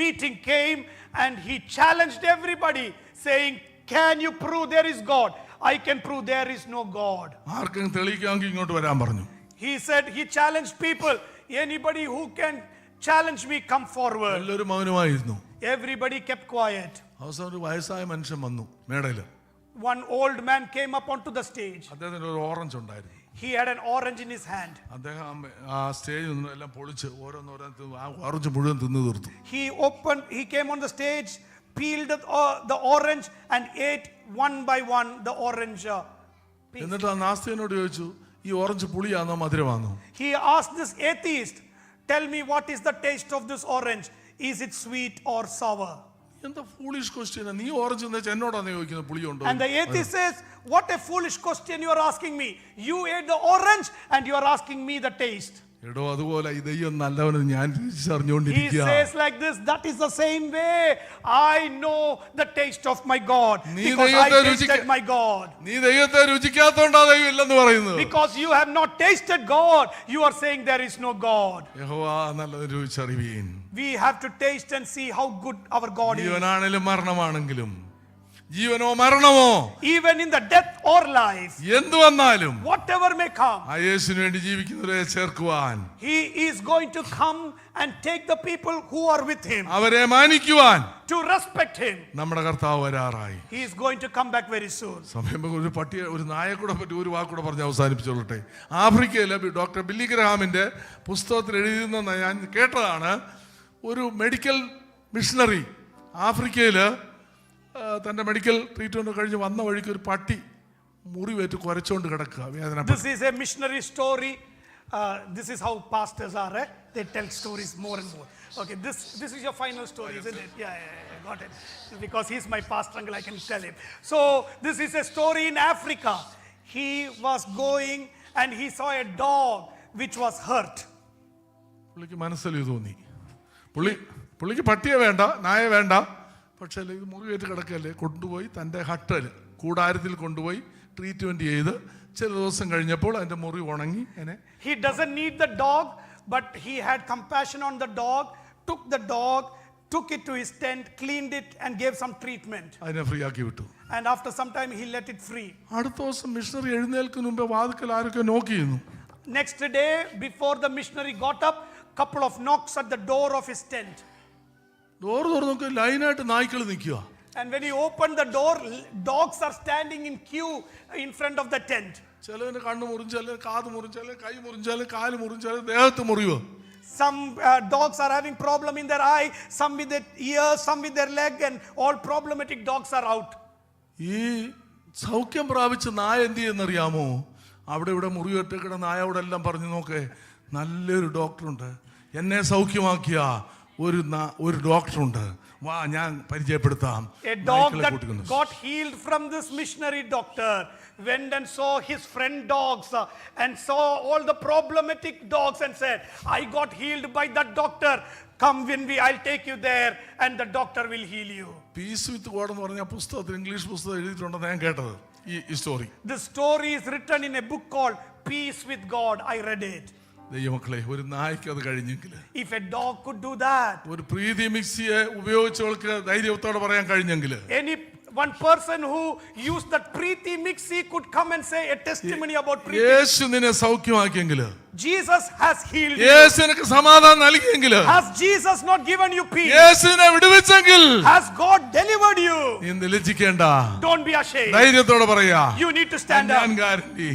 meeting came and he challenged everybody saying, can you prove there is God? I can prove there is no God. ആർക്കും തെളിയിക്കാമെങ്കിൽ ഇങ്ങോട്ട് വരാൻ പറഞ്ഞു. He said, he challenged people, anybody who can challenge me, come forward. എല്ലാവരും മൗനമായിരുന്നു. Everybody kept quiet. അവസാനം ഒരു വയസ്സായ മനുഷ്യൻ വന്നു മേടയില്. One old man came up onto the stage. അദ്ദേഹത്തിന് ഒരു ഓറഞ്ച് ഉണ്ടായിരുന്നു. He had an orange in his hand. അദ്ദേഹം ആ സ്റ്റേജിൽ നിന്ന് എല്ലാം പൊളിച്ച് ഓരോന്നോരോന്ന് ആ ഓറഞ്ച് മുഴുവൻ തിന്നു തീർത്തു. He came on the stage, peeled the orange and ate one by one the orange piece. എന്നിട്ട് ആ നാസ്തികനോട് ചോദിച്ചു, ഈ ഈ orange പുളിയാണോ മധുരമാണോ? He asked this atheist, tell me what is the taste of this orange? Is it sweet or sour? എന്താ foolish question? നീ orange എന്ന് വെച്ചാൽ എന്നോടാണ് ചോദിക്കുന്നത് പുളിയുണ്ടോ? And the atheist says, what a foolish question you are asking me. You ate the orange and you are asking me the taste. എടോ അതുപോലെ ഈ ദൈവം നല്ലവനെന്ന് ഞാൻ He തിരിച്ചറിഞ്ഞുകൊണ്ടിരിക്കുക. says like this, that is the same way. I know the taste of my God നീ because I ദൈവത്തെ tasted my God. നീ ദൈവത്തെ രുചിക്കാത്തോണ്ടാ ദൈവം ഇല്ലെന്ന് പറയുന്നത്. Because you have not tasted God, you are saying there is no God. യഹോവ നല്ലത് രുചിച്ചറിവീൻ. We have to taste and see how good our God is. ജീവനാണെങ്കിലും മരണമാണെങ്കിലും, ജീവനോ മരണമോ, Even in the death or life, എന്തു വന്നാലും whatever may come, ആ യേശുവിന് വേണ്ടി ജീവിക്കുന്നവരെ ചേർക്കുവാൻ, He is going to come and take the people who are with Him, അവരെ മാനിക്കുവാൻ to respect Him. നമ്മുടെ കർത്താവ് വരാറായി. He is going to come back very soon. സമയം ഒരു നായക്കൂടെ പറ്റി ഒരു വാക്കൂടെ പറഞ്ഞ് അവസാനിപ്പിച്ചോളട്ടെ. ആഫ്രിക്കയിലെ ഡോക്ടർ ബില്ലി ഗ്രഹാമിന്റെ പുസ്തകത്തിൽ എഴുതുന്ന ഞാൻ കേട്ടതാണ്. ഒരു മെഡിക്കൽ മിഷണറി ആഫ്രിക്കയിൽ തന്റെ മെഡിക്കൽ ട്രീറ്റ്മെന്റ് കഴിഞ്ഞ് വന്ന വഴിക്ക് ഒരു പട്ടി മുറിവേറ്റ് കുരച്ചോണ്ട് കിടക്കുക, വേദന. This is a missionary story. This is how pastors are. They tell stories more and more. Okay, this is your final story, isn't it? Yeah, got it. Because he's my pastor uncle, I can tell him. So this is a story in Africa. He was going and he saw a dog which was hurt. പുള്ളിക്ക് മനസ്സിൽ തോന്നി, പുള്ളിക്ക് പട്ടിയെ വേണ്ട, നായ വേണ്ട, പക്ഷേ ഇത് മുറിവേറ്റ് കിടക്കല്ലേ, കൊണ്ടുപോയി തൻ്റെ ഹട്ടൽ കൂടാരത്തിൽ കൊണ്ടുപോയി ട്രീറ്റ്മെന്റ് ചെയ്ത് ചില ദിവസം കഴിഞ്ഞപ്പോൾ അതിന്റെ മുറി ഉണങ്ങി. He doesn't need the dog, but he had compassion on the dog, took the dog, took it to his tent, cleaned it and gave some treatment. അതിനെ ഫ്രീ ആക്കി വിട്ടു. And after some time he let it free. അടുത്ത ദിവസം missionary എഴുന്നേൽക്കുന്ന മുമ്പേ വാതിക്കൽ ആരൊക്കെ നോക്കിയിരുന്നു. Next day, before the missionary got up, couple of knocks at the door of his tent. Door തുറന്നൊക്കെ ലൈനായിട്ട് നായ്ക്കൾ നിൽക്കുക. And when he opened the door, dogs are standing in queue in front of the tent. ചിലതിന് കണ്ണ് മുറിഞ്ചാല്, കാത് മുറിഞ്ചാല്, കൈ മുറിഞ്ചാല്, കാല് മുറിഞ്ചാല്, ദേഹത്ത് മുറിവ്. Some dogs are having problem in their eye, some with their ears, some with their leg, and all problematic dogs are out. ഈ സൗഖ്യം പ്രാപിച്ച നായ എന്ത് ചെയ്യുന്നറിയാമോ? അവിടെ ഇവിടെ മുറിവേറ്റ നായോടെ എല്ലാം പറഞ്ഞു, നോക്കേ നല്ലൊരു ഡോക്ടറുണ്ട്, എന്നെ സൗഖ്യമാക്കിയ ഒരു ഡോക്ടറുണ്ട്, വാ ഞാൻ പരിചയപ്പെടുത്താം. A dog that got healed from this missionary doctor went and saw his friend dogs and saw all the problematic dogs and said, I got healed by that doctor. Come I'll take you there and the doctor will heal you. Peace with God എന്ന് പറഞ്ഞ പുസ്തകത്തിൽ, English പുസ്തകം എഴുതിയിട്ടുണ്ടെന്ന് ഞാൻ കേട്ടത് ഈ story. This story is written in a book called Peace with God. I read it. ദൈവമക്കളെ, ഒരു നായ്ക്ക് അത് കഴിഞ്ഞെങ്കിൽ, if a dog could do that, ഒരു പ്രീതി മിക്സിയെ ഉപയോഗിച്ചവൾക്ക് ധൈര്യത്തോടെ പറയാൻ കഴിഞ്ഞെങ്കിൽ, one person who used that Preeti mixie could come and say a testimony about Preeti. യേശു നിന്നെ സൗഖ്യമാക്കിയെങ്കിൽ, Jesus has healed you. യേശു നിനക്ക് സമാധാനം നൽകിയെങ്കിൽ, has Jesus not given you peace? യേശുവിനെ വിടുവിച്ചെങ്കിൽ, has God delivered you? നീ ലജ്ജിക്കേണ്ട, don't be ashamed. ധൈര്യത്തോടെ പറയാ, you need to stand up. ഞാൻ guarantee,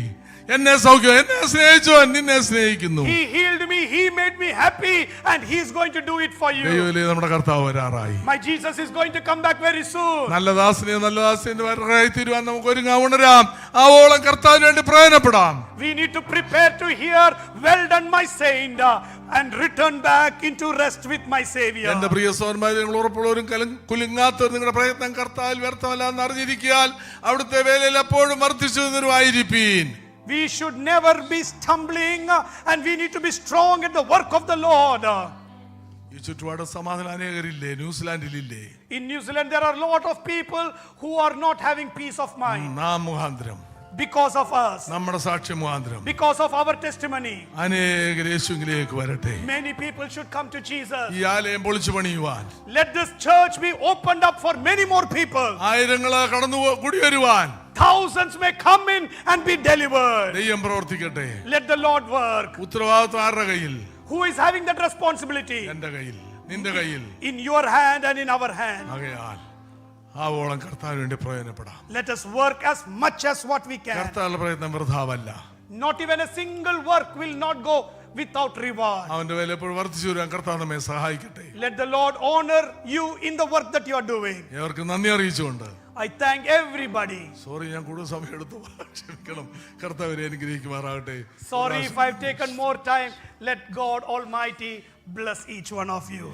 എന്നെ സൗഖ്യം, എന്നെ സ്നേഹിച്ചവൻ നിന്നെ സ്നേഹിക്കുന്നു. He healed me, he made me happy and he is going to do it for you. ദൈവമേ, നമ്മുടെ കർത്താവ് വരാറായി. My Jesus is going to come back very soon. നല്ല ദാസനെ വരാറായി തീരുവാൻ നമുക്ക് ഒരുങ്ങാം, ഉണരാം, ആവോളം കർത്താവിന് വേണ്ടി പ്രയത്നപ്പെടാം. We need to prepare to hear, well done my saint, and return back into rest with my Savior. എന്റെ പ്രിയ സഹോദരന്മാരെ, നിങ്ങൾ ഉറപ്പുള്ളവരും കുലുങ്ങാത്തവർ, നിങ്ങളുടെ പ്രയത്നം കർത്താവിൽ വ്യർത്ഥമല്ല എന്ന് അറിഞ്ഞിരിക്കാൻ അവിടുത്തെ വേലയിൽ എപ്പോഴും വർദ്ധിച്ചു നിന്നുവായിരിപ്പീൻ. We should never be stumbling and we need to be strong in the work of the Lord. ഈ ചുറ്റുപാട് സമാധാനം അനേകരില്ലേ? ന്യൂസിലാൻഡിലില്ലേ? In New Zealand there are a lot of people who are not having peace of mind. നാം മുഖാന്തരം, because of us, നമ്മുടെ സാക്ഷ്യം മുഖാന്തരം, because of our testimony, അനേകർ യേശുവിലേക്ക് വരട്ടെ. many people should come to Jesus. ഈ ആലയം പൊളിച്ചു പണിയുവാൻ, let this church be opened up for many more people. ആയിരങ്ങളെ കടന്നു കുടിവരുവാൻ, thousands may come in and be delivered. ദൈവം പ്രവർത്തിക്കട്ടെ. let the Lord work. ഉത്തരവാദിത്വം ആരുടെ കയ്യിൽ? who is having that responsibility? എന്റെ കയ്യിൽ, നിന്റെ കയ്യിൽ, in your hand and in our hand. ആകയാൽ ആവോളം കർത്താവിന് വേണ്ടി പ്രയോജനപ്പെടാം. let us work as much as what we can. കർത്താവിന്റെ പ്രയത്നം വൃഥാവല്ല. not even a single work will not go without reward. അവന്റെ വേല എപ്പോഴും വർദ്ധിച്ചു വരാൻ കർത്താവ് നമ്മെ സഹായിക്കട്ടെ. let the Lord honor you in the work that you are doing. ഏവർക്കും നന്ദി അറിയിച്ചുകൊണ്ട് I thank everybody. സോറി, ഞാൻ കൂടുതൽ സമയം എടുത്തു, ക്ഷമിക്കണം. കർത്താവിനെ അനുഗ്രഹിക്കുമാറാകട്ടെ. Sorry if I've taken more time. Let God Almighty bless each one of you.